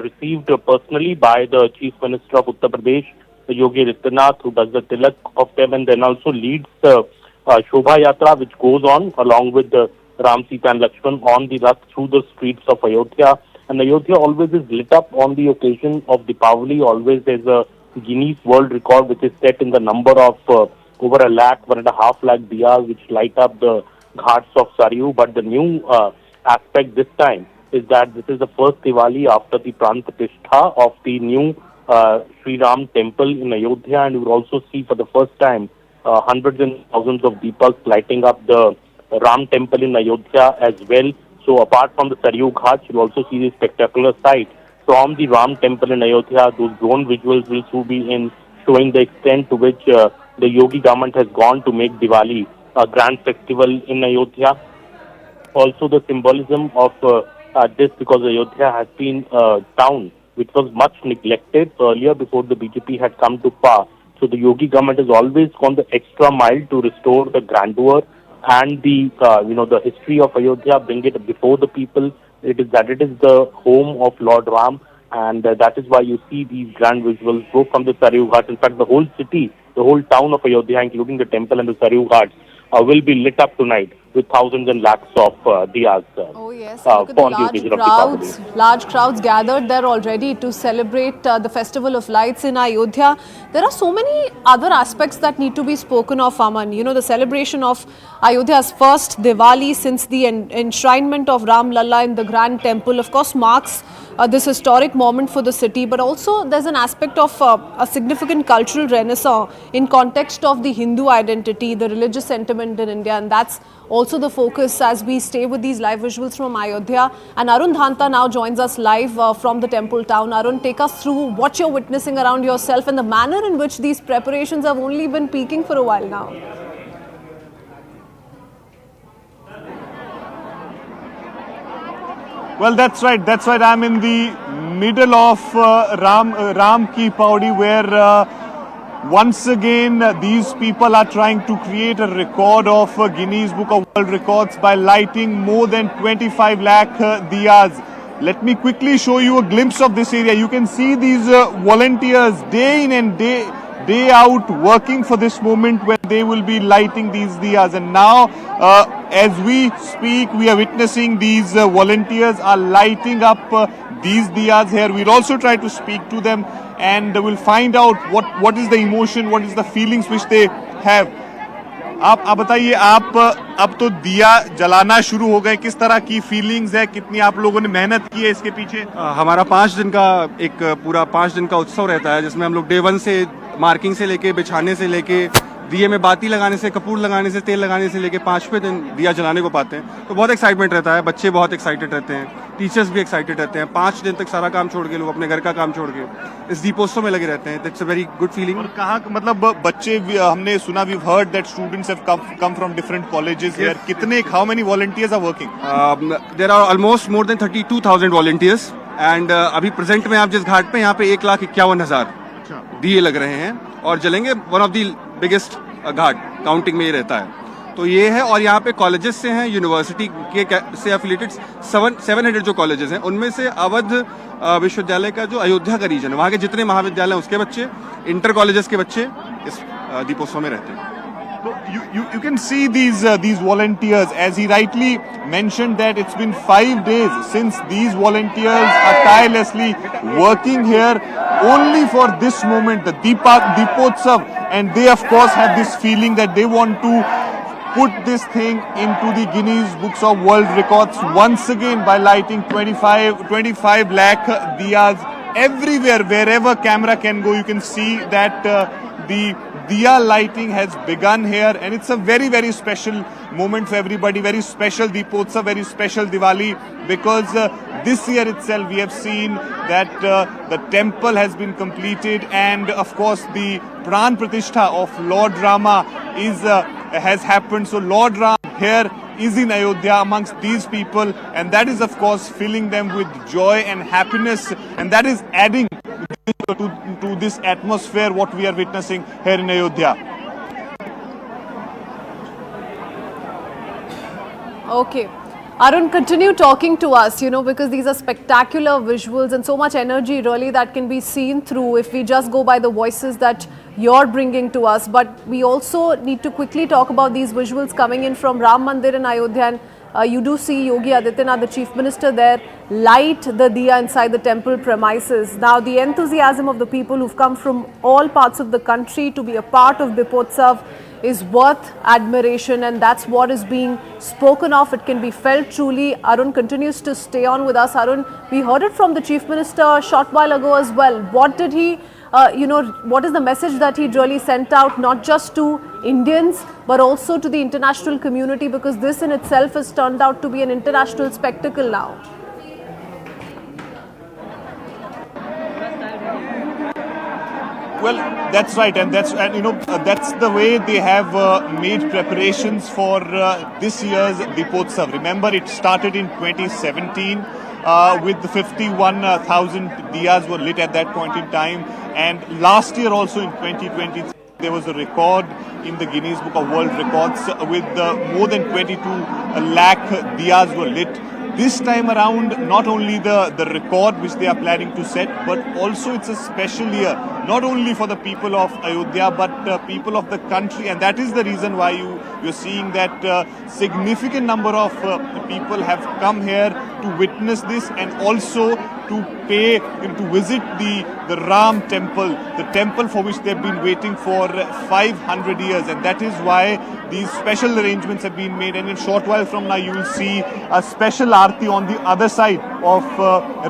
received personally by the Chief Minister of Uttar Pradesh, Yogi Adityanath, who does the tilak of them and then also leads the Shobha Yatra, which goes on along with the Ram, Sita and Lakshman on the Rath through the streets of Ayodhya. And Ayodhya always is lit up on the occasion of Deepavali. Always there's a Guinness World Record which is set in the number of over 1.5 lakh diyas which light up the ghats of Saryu. But the new aspect this time is that this is the first Diwali after the Pran Pratishtha of the new Sri Ram temple in Ayodhya, and you will also see for the first time hundreds and thousands of deepaks lighting up the Ram temple in Ayodhya as well. So apart from the Saryu Ghats, you will also see this spectacular sight from the Ram temple in Ayodhya. Those drone visuals will soon be in showing the extent to which the Yogi government has gone to make Diwali a grand festival in Ayodhya. Also the symbolism of this, because Ayodhya has been a town which was much neglected earlier before the BJP had come to power. So the Yogi government has always gone the extra mile to restore the grandeur and the the history of Ayodhya, bring it before the people. It is the home of Lord Ram, and that is why you see these grand visuals go from the Saryu Ghats. In fact, the whole city, the whole town of Ayodhya, including the temple and the Saryu Ghats, will be lit up tonight with thousands and lakhs of diyas Oh yes, look at the for the occasion of Deepavali. large crowds gathered there already to celebrate the Festival of Lights in Ayodhya. There are so many other aspects that need to be spoken of, Aman. You know, the celebration of Ayodhya's first Diwali since the enshrinement of Ram Lalla in the Grand Temple, of course, marks this historic moment for the city, but also there's an aspect of a significant cultural renaissance in context of the Hindu identity, the religious sentiment in India, and that's also the focus as we stay with these live visuals from Ayodhya. And Arun Dhanta now joins us live from the temple town. Arun, take us through what you're witnessing around yourself and the manner in which these preparations have only been peaking for a while now. Well, that's right. That's right. I'm in the middle of Ram Ki Paudi, where once again these people are trying to create a record of Guinness Book of World Records by lighting more than 25 lakh diyas. Let me quickly show you a glimpse of this area. You can see these volunteers day in and day out working for this moment when they will be lighting these diyas. And now as we speak, we are witnessing these volunteers are lighting up these diyas here. We'll also try to speak to them and we'll find out what is the emotion, what is the feelings which they have. आप बताइए, आप अब तो दिया जलाना शुरू हो गए, किस तरह की फीलिंग्स है, कितनी आप लोगों ने मेहनत की है इसके पीछे? हमारा 5 दिन का एक पूरा 5 दिन का उत्सव रहता है, जिसमें हम लोग डे 1 से मार्किंग से लेके बिछाने से लेके दिए में बाती लगाने से, कपूर लगाने से, तेल लगाने से लेके 5वें दिन दिया जलाने को पाते हैं. तो बहुत एक्साइटमेंट रहता है, बच्चे बहुत एक्साइटेड रहते हैं, टीचर्स भी एक्साइटेड रहते हैं. 5 दिन तक सारा काम छोड़ के लोग अपने घर का काम छोड़ के इस दीपोत्सव में लगे रहते हैं. It's a very good feeling. और कहाँ मतलब बच्चे, हमने सुना, we heard that students have come from different colleges here. कितने, how many volunteers are working? There are almost more than 32,000 volunteers and अभी प्रेजेंट में आप जिस घाट पे, यहाँ पे 1,51,000 दिए लग रहे हैं और जलेंगे. One of the biggest ghat counting में ये रहता है. तो ये है. और यहाँ पे कॉलेजेस से हैं, यूनिवर्सिटी के से एफिलिएटेड 700 जो कॉलेजेस हैं, उनमें से अवध विश्वविद्यालय का जो अयोध्या का रीजन है, वहाँ के जितने महाविद्यालय हैं उसके बच्चे, इंटर कॉलेजेस के बच्चे इस दीपोत्सव में रहते हैं. So you can see these volunteers, as he rightly mentioned that it's been 5 days since these volunteers are tirelessly working here only for this moment, the Deepotsav, and they of course have this feeling that they want to put this thing into the Guinness Books of World Records once again by lighting 25 lakh diyas everywhere. Wherever camera can go, you can see that the diya lighting has begun here, and it's a very, very special moment for everybody. Very special Deepotsav, very special Diwali, because this year itself we have seen that the temple has been completed, and of course the Pran Pratishtha of Lord Rama has happened. So Lord Ram here is in Ayodhya amongst these people, and that is of course filling them with joy and happiness, and that is adding to this atmosphere what we are witnessing here in Ayodhya. Okay. Arun, continue talking to us, you know, because these are spectacular visuals and so much energy really that can be seen through if we just go by the voices that you're bringing to us. But we also need to quickly talk about these visuals coming in from Ram Mandir in Ayodhya, and you do see Yogi Adityanath, the Chief Minister there, light the diya inside the temple premises. Now, the enthusiasm of the people who've come from all parts of the country to be a part of Deepotsav is worth admiration, and that's what is being spoken of. It can be felt truly. Arun continues to stay on with us. Arun, we heard it from the Chief Minister a short while ago as well. What did he, what is the message that he really sent out, not just to Indians, but also to the international community, because this in itself has turned out to be an international spectacle now? Well, that's right, and that's the way they have made preparations for this year's Deepotsav. Remember, it started in 2017 with the 51,000 diyas were lit at that point in time, and last year also in 2023 there was a record in the Guinness Book of World Records with more than 22 lakh diyas were lit. this time around, not only the record which they are planning to set, but also it's a special year, not only for the people of Ayodhya, but people of the country. And that is the reason why you're seeing that significant number of people have come here to witness this, and also to pay, to visit the Ram temple, the temple for which they've been waiting for 500 years. And that is why these special arrangements have been made. And in a short while from now, you will see a special aarti on the other side of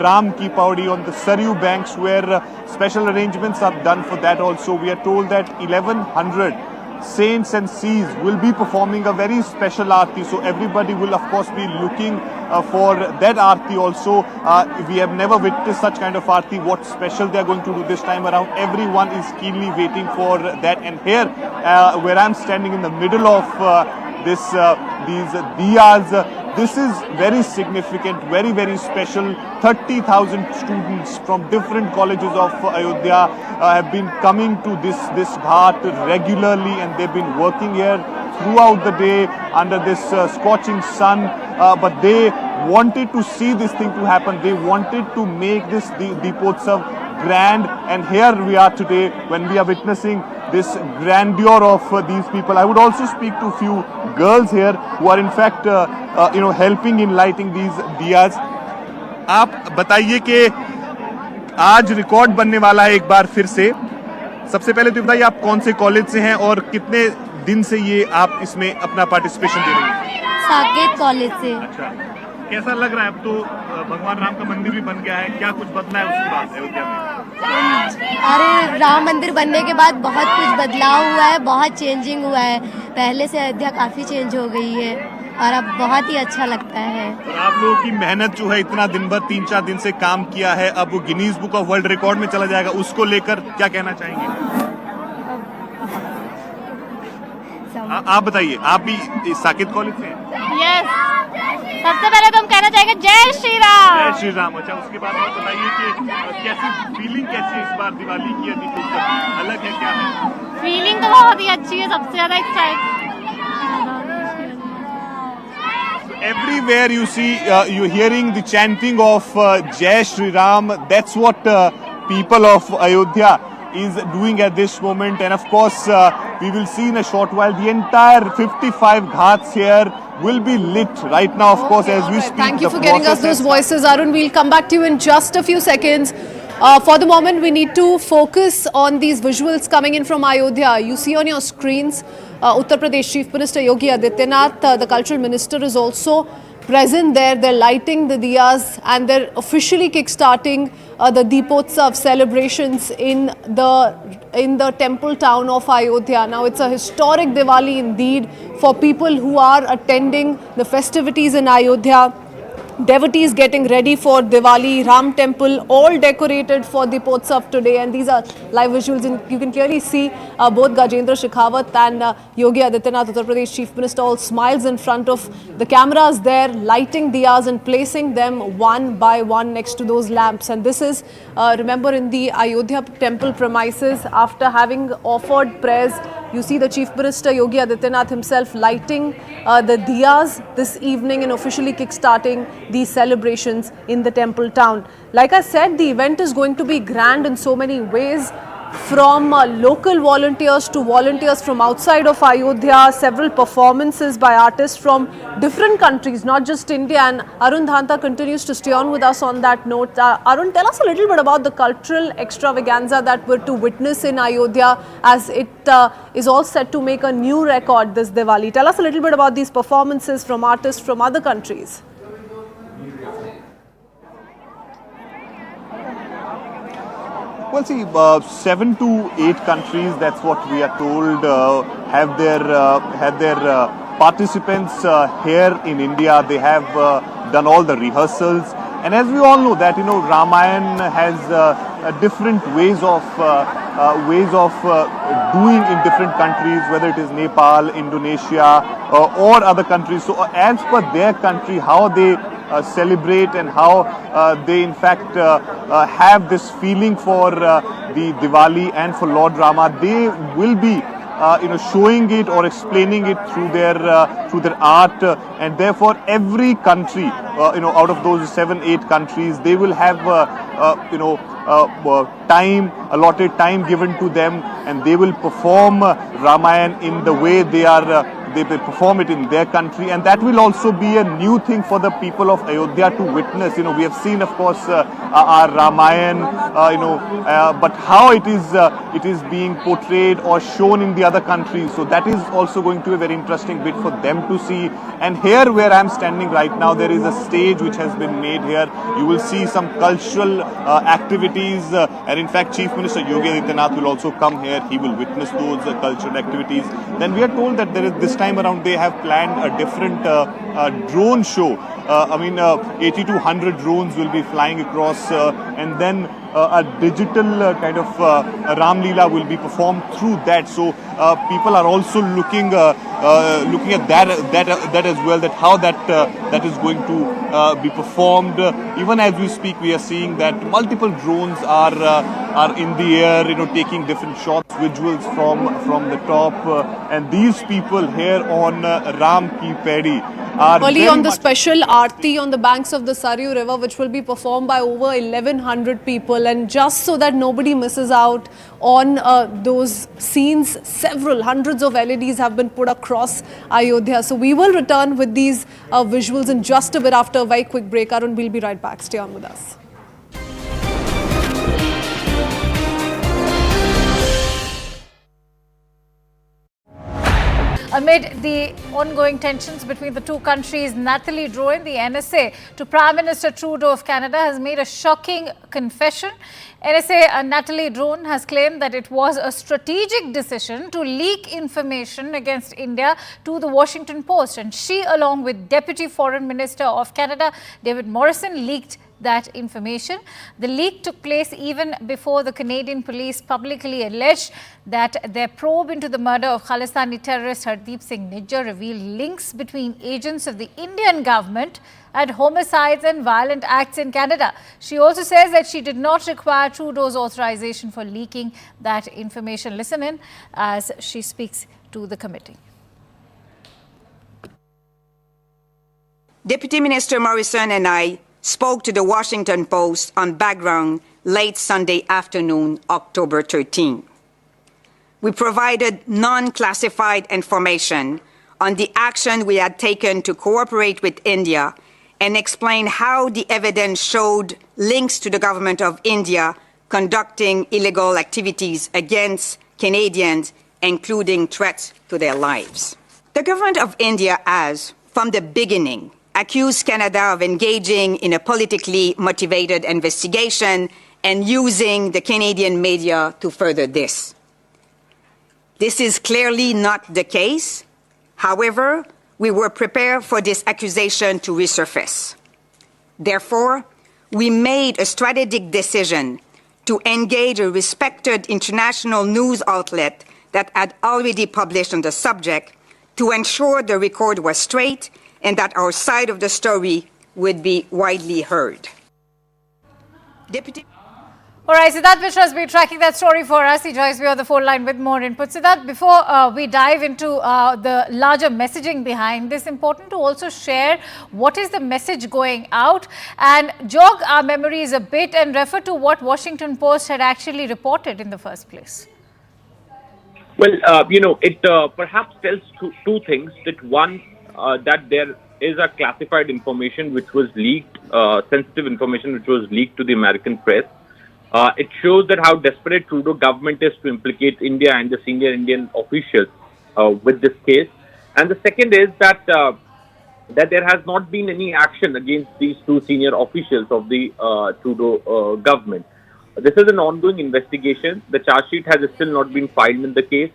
Ram Ki Paudi on the Saryu banks, where special arrangements are done for that also. We are told that 1100 saints and seas will be performing a very special aarti, so everybody will of course be looking for that aarti also. We have never witnessed such kind of aarti. What special they are going to do this time around, everyone is keenly waiting for that. And here where I'm standing in the middle of these diyas, this is very significant, very, very special. 30,000 students from different colleges of Ayodhya have been coming to this ghat regularly, and they've been working here throughout the day under this scorching sun. But they wanted to see this thing to happen. They wanted to make this Deepotsav grand, and here we are today when we are witnessing this grandeur of these people. I would also speak to a few girls here who are in fact helping in lighting these diyas. आप बताइए कि आज record बनने वाला है एक बार फिर से. सबसे पहले तो बताइए आप कौन से कॉलेज से हैं और कितने दिन से ये आप इसमें अपना पार्टिसिपेशन दे रही हैं? साकेत कॉलेज से. अच्छा, कैसा लग रहा है? अब तो भगवान राम का मंदिर भी बन गया है, क्या कुछ बदला है उसके बाद अयोध्या में? अरे राम मंदिर बनने के बाद बहुत कुछ बदलाव हुआ है, बहुत चेंजिंग हुआ है. पहले से अयोध्या काफी चेंज हो गई है और अब बहुत ही अच्छा लगता है. और आप लोगों की मेहनत जो है, इतना दिन भर 3-4 दिन से काम किया है, अब वो Guinness book of world record में चला जाएगा, उसको लेकर क्या कहना चाहेंगे? आप बताइए, आप भी साकेत कॉलेज से हैं? यस. सबसे पहले तो हम कहना चाहेंगे जय श्री राम. जय श्री राम. अच्छा, उसके बाद आप बताइए कि कैसी फीलिंग कैसी है इस बार दिवाली की? दीपोत्सव अलग है, क्या है फीलिंग? तो बहुत ही अच्छी है, सबसे ज्यादा excite. Everywhere you see, you're hearing the chanting of Jai Shri Ram. That's what people of Ayodhya is doing at this moment. And of course, we will see in a short while the entire 55 ghats here will be lit right now, of course, as we speak. Thank you for getting us those voices, Arun. We'll come back to you in just a few seconds. For the moment, we need to focus on these visuals coming in from Ayodhya. You see on your screens, Uttar Pradesh Chief Minister Yogi Adityanath, the cultural minister, is also present there. They're lighting the diyas and they're officially kick-starting the Deepotsav celebrations in the temple town of Ayodhya. Now, it's a historic Diwali indeed for people who are attending the festivities in Ayodhya. Devotees getting ready for Diwali, Ram temple all decorated for Deepotsav today, and these are live visuals, and you can clearly see both Gajendra Shekhawat and Yogi Adityanath, Uttar Pradesh Chief Minister, all smiles in front of the cameras there, lighting diyas and placing them one by one next to those lamps. And this is, remember, in the Ayodhya temple premises, after having offered prayers. You see the Chief Minister Yogi Adityanath himself lighting the diyas this evening and officially kick-starting these celebrations in the temple town. Like I said, the event is going to be grand in so many ways, from local volunteers to volunteers from outside of Ayodhya, several performances by artists from different countries, not just India. And Arun Dhanta continues to stay on with us on that note. Arun, tell us a little bit about the cultural extravaganza that we're to witness in Ayodhya, as it is all set to make a new record this Diwali. Tell us a little bit about these performances from artists from other countries. Well, see, 7 to 8 countries, that's what we are told, have their participants here in India. They have done all the rehearsals. And as we all know that, Ramayana has different ways of doing in different countries, whether it is Nepal, Indonesia, or other countries. So as per their country, how they celebrate and how they in fact have this feeling for the Diwali and for Lord Rama, they will be showing it or explaining it through their art, and therefore every country, out of those 7-8 countries, they will have allotted time given to them, and they will perform Ramayan in the way they perform it in their country, and that will also be a new thing for the people of Ayodhya to witness. We have seen, of course, our Ramayan, but how it is being portrayed or shown in the other countries. So that is also going to be a very interesting bit for them to see. And here, where I am standing right now, there is a stage which has been made here. You will see some cultural activities, and in fact, Chief Minister Yogi Adityanath will also come here. He will witness those cultural activities. Then we are told that there is this time around they have planned a different drone show. 80 to 100 drones will be flying across, and then a digital kind of Ram Leela will be performed through that. So people are also looking at that as well, that how that is going to be performed. Even as we speak, we are seeing that multiple drones are in the air, taking different shots, visuals from the top, and these people here on Ram Ki Pedi are early on the special Aarti on the banks of the Saryu River, which will be performed by over 1,100 people. And just so that nobody misses out on those scenes, several hundreds of LEDs have been put across Ayodhya. So we will return with these visuals in just a bit after a very quick break. Arun, we'll be right back. Stay on with us. Amid the ongoing tensions between the two countries, Nathalie Drouin, the NSA, to Prime Minister Trudeau of Canada, has made a shocking confession. NSA Nathalie Drouin has claimed that it was a strategic decision to leak information against India to the Washington Post, and she, along with Deputy Foreign Minister of Canada, David Morrison, leaked that information. The leak took place even before the Canadian police publicly alleged that their probe into the murder of Khalistani terrorist Hardeep Singh Nijjar revealed links between agents of the Indian government and homicides and violent acts in Canada. She also says that she did not require Trudeau's authorization for leaking that information. Listen in as she speaks to the committee. Deputy Minister Morrison and I spoke to the Washington Post on background late Sunday afternoon, October 13. We provided non-classified information on the action we had taken to cooperate with India and explained how the evidence showed links to the government of India conducting illegal activities against Canadians, including threats to their lives. The government of India has, from the beginning, accused Canada of engaging in a politically motivated investigation and using the Canadian media to further this. This is clearly not the case. However, we were prepared for this accusation to resurface. Therefore, we made a strategic decision to engage a respected international news outlet that had already published on the subject to ensure the record was straight and that our side of the story would be widely heard. Deputy. All right, Siddharth Mishra has been tracking that story for us. He joins me on the phone line with more input. Siddharth, before we dive into the larger messaging behind this, important to also share what is the message going out and jog our memories a bit and refer to what Washington Post had actually reported in the first place. Well, it perhaps tells two things. That one, that there is a classified information which was leaked, sensitive information which was leaked to the American press. It shows that how desperate Trudeau government is to implicate India and the senior Indian officials with this case. And the second is that that there has not been any action against these two senior officials of the Trudeau government. This is an ongoing investigation. The charge sheet has still not been filed in the case.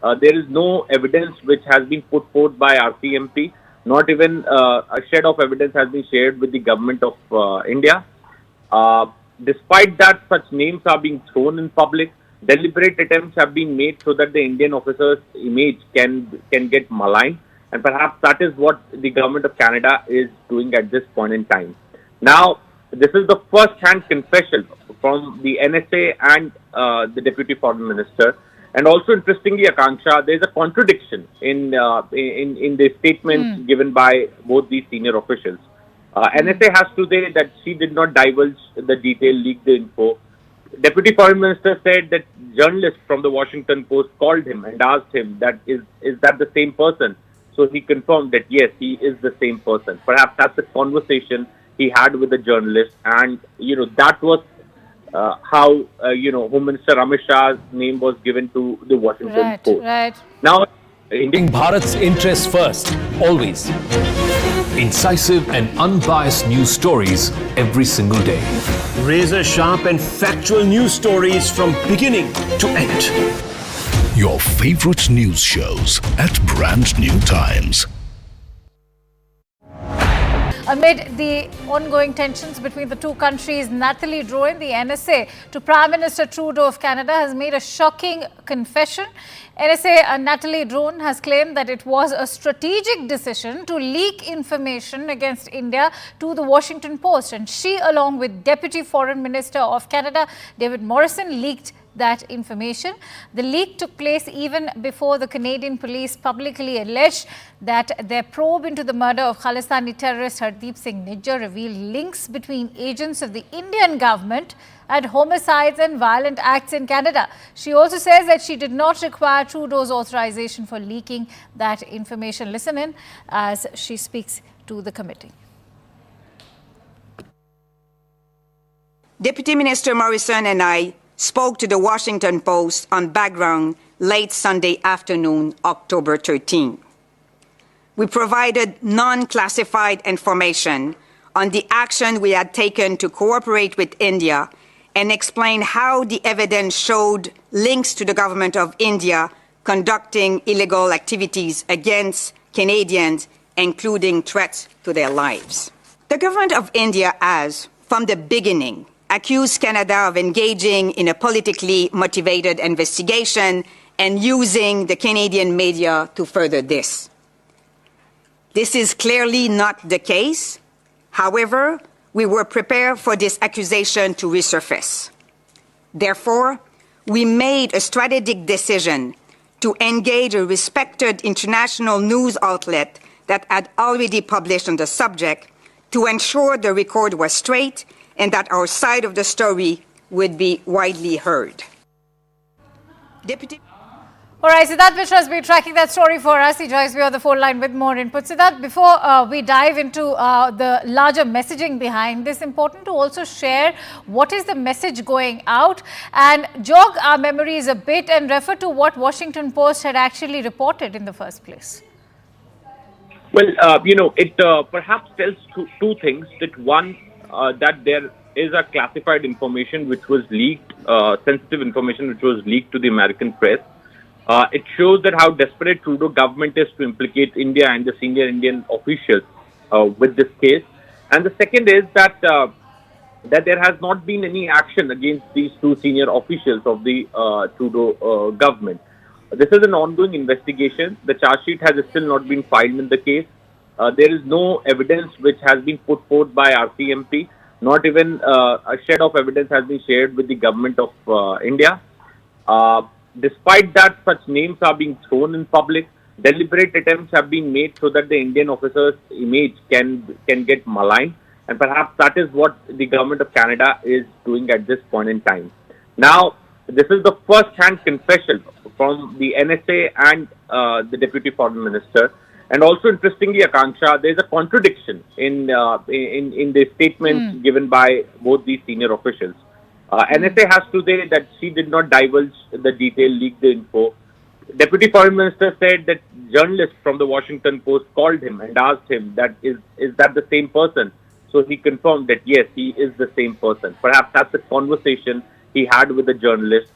There is no evidence which has been put forth by RCMP. Not even a shred of evidence has been shared with the government of India. Despite that, such names are being thrown in public. Deliberate attempts have been made so that the Indian officer's image can get maligned. And perhaps that is what the government of Canada is doing at this point in time. Now, this is the first-hand confession from the NSA and the Deputy Foreign Minister. And also, interestingly, Akanksha, there is a contradiction in the statements given by both these senior officials. NSA has to say that she did not divulge the detail, leak the info. Deputy Foreign Minister said that journalists from the Washington Post called him and asked him that is that the same person? So he confirmed that yes, he is the same person. Perhaps that's the conversation he had with the journalist, and that was how Home Minister Amit Shah's name was given to the Washington Post. Right. Now, Bharat's interests first, always. Incisive and unbiased news stories every single day. Razor sharp and factual news stories from beginning to end. Your favorite news shows at brand new times. Amid the ongoing tensions between the two countries, Nathalie Drouin, the NSA, to Prime Minister Trudeau of Canada, has made a shocking confession. NSA Nathalie Drouin has claimed that it was a strategic decision to leak information against India to the Washington Post, and she, along with Deputy Foreign Minister of Canada, David Morrison, leaked that information. The leak took place even before the Canadian police publicly alleged that their probe into the murder of Khalistani terrorist Hardeep Singh Nijjar revealed links between agents of the Indian government and homicides and violent acts in Canada. She also says that she did not require Trudeau's authorization for leaking that information. Listen in as she speaks to the committee. Deputy Minister Morrison and I spoke to the Washington Post on background late Sunday afternoon, October 13. We provided non-classified information on the action we had taken to cooperate with India and explained how the evidence showed links to the government of India conducting illegal activities against Canadians, including threats to their lives. The government of India has, from the beginning, accused Canada of engaging in a politically motivated investigation and using the Canadian media to further this. This is clearly not the case. However, we were prepared for this accusation to resurface. Therefore, we made a strategic decision to engage a respected international news outlet that had already published on the subject to ensure the record was straight and that our side of the story would be widely heard. Deputy. All right, Siddharth Mishra has been tracking that story for us. He joins me on the phone line with more input. Siddharth, before we dive into the larger messaging behind this, important to also share what is the message going out and jog our memories a bit and refer to what Washington Post had actually reported in the first place. Well, it perhaps tells two things. That one, that there is a classified information which was leaked, sensitive information which was leaked to the American press. It shows that how desperate Trudeau government is to implicate India and the senior Indian officials with this case. And the second is that that there has not been any action against these two senior officials of the Trudeau government. This is an ongoing investigation. The charge sheet has still not been filed in the case. There is no evidence which has been put forth by RCMP. Not even a shred of evidence has been shared with the government of India. Despite that, such names are being thrown in public. Deliberate attempts have been made so that the Indian officer's image can get maligned. And perhaps that is what the government of Canada is doing at this point in time. Now, this is the first-hand confession from the NSA and the Deputy Foreign Minister. And also, interestingly, Akanksha, there is a contradiction in the statements given by both these senior officials. NSA has to say that she did not divulge the detail, leak the info. Deputy Foreign Minister said that journalists from the Washington Post called him and asked him that is that the same person? So he confirmed that yes, he is the same person. Perhaps that's the conversation he had with the journalist.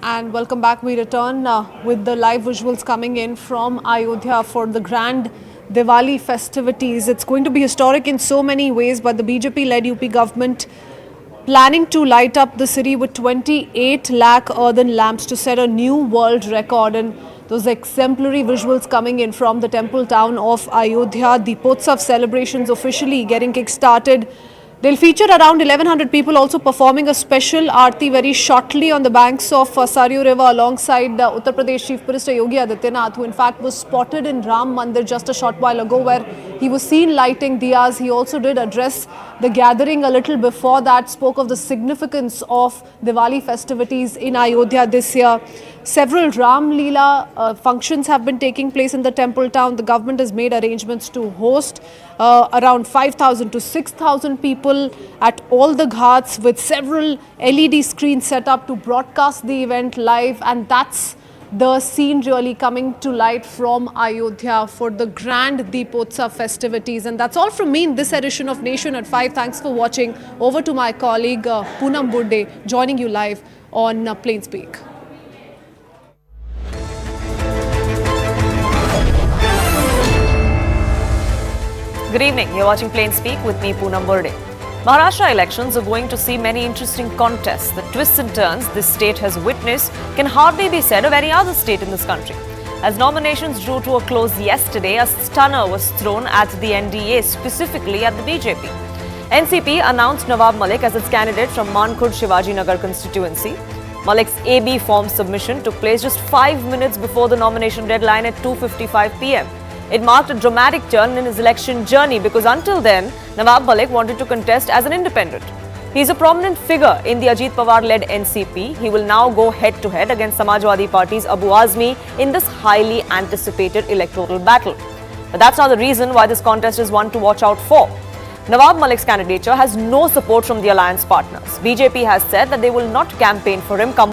And welcome back. We return with the live visuals coming in from Ayodhya for the grand Diwali festivities. It's going to be historic in so many ways, but the BJP-led UP government planning to light up the city with 28 lakh earthen lamps to set a new world record. And Those exemplary visuals coming in from the temple town of Ayodhya. Deepotsav celebrations officially getting kick-started. They'll feature around 1100 people also performing a special aarti very shortly on the banks of Saryu River alongside Uttar Pradesh Chief Minister Yogi Adityanath, who in fact was spotted in Ram Mandir just a short while ago where he was seen lighting diyas. He also did address the gathering a little before that, spoke of the significance of Diwali festivities in Ayodhya this year. Several Ram Leela functions have been taking place in the temple town. The government has made arrangements to host around 5,000 to 6,000 people at all the ghats with several LED screens set up to broadcast the event live, and that's the scene really coming to light from Ayodhya for the grand Deepotsav festivities. And that's all from me in this edition of Nation at 5. Thanks for watching. Over to my colleague Poonam Burde joining you live on Plain Speak. Good evening. You're watching Plain Speak with me, Poonam Burde. Maharashtra elections are going to see many interesting contests. The twists and turns this state has witnessed can hardly be said of any other state in this country. As nominations drew to a close yesterday, a stunner was thrown at the NDA, specifically at the BJP. NCP announced Nawab Malik as its candidate from Mankhurd Shivaji Nagar constituency. Malik's AB form submission took place just 5 minutes before the nomination deadline at 2:55 p.m. It marked a dramatic turn in his election journey because until then, Nawab Malik wanted to contest as an independent. He is a prominent figure in the Ajit Pawar-led NCP. He will now go head-to-head against Samajwadi Party's Abu Azmi in this highly anticipated electoral battle. But that's not the reason why this contest is one to watch out for. Nawab Malik's candidature has no support from the alliance partners. BJP has said that they will not campaign for him.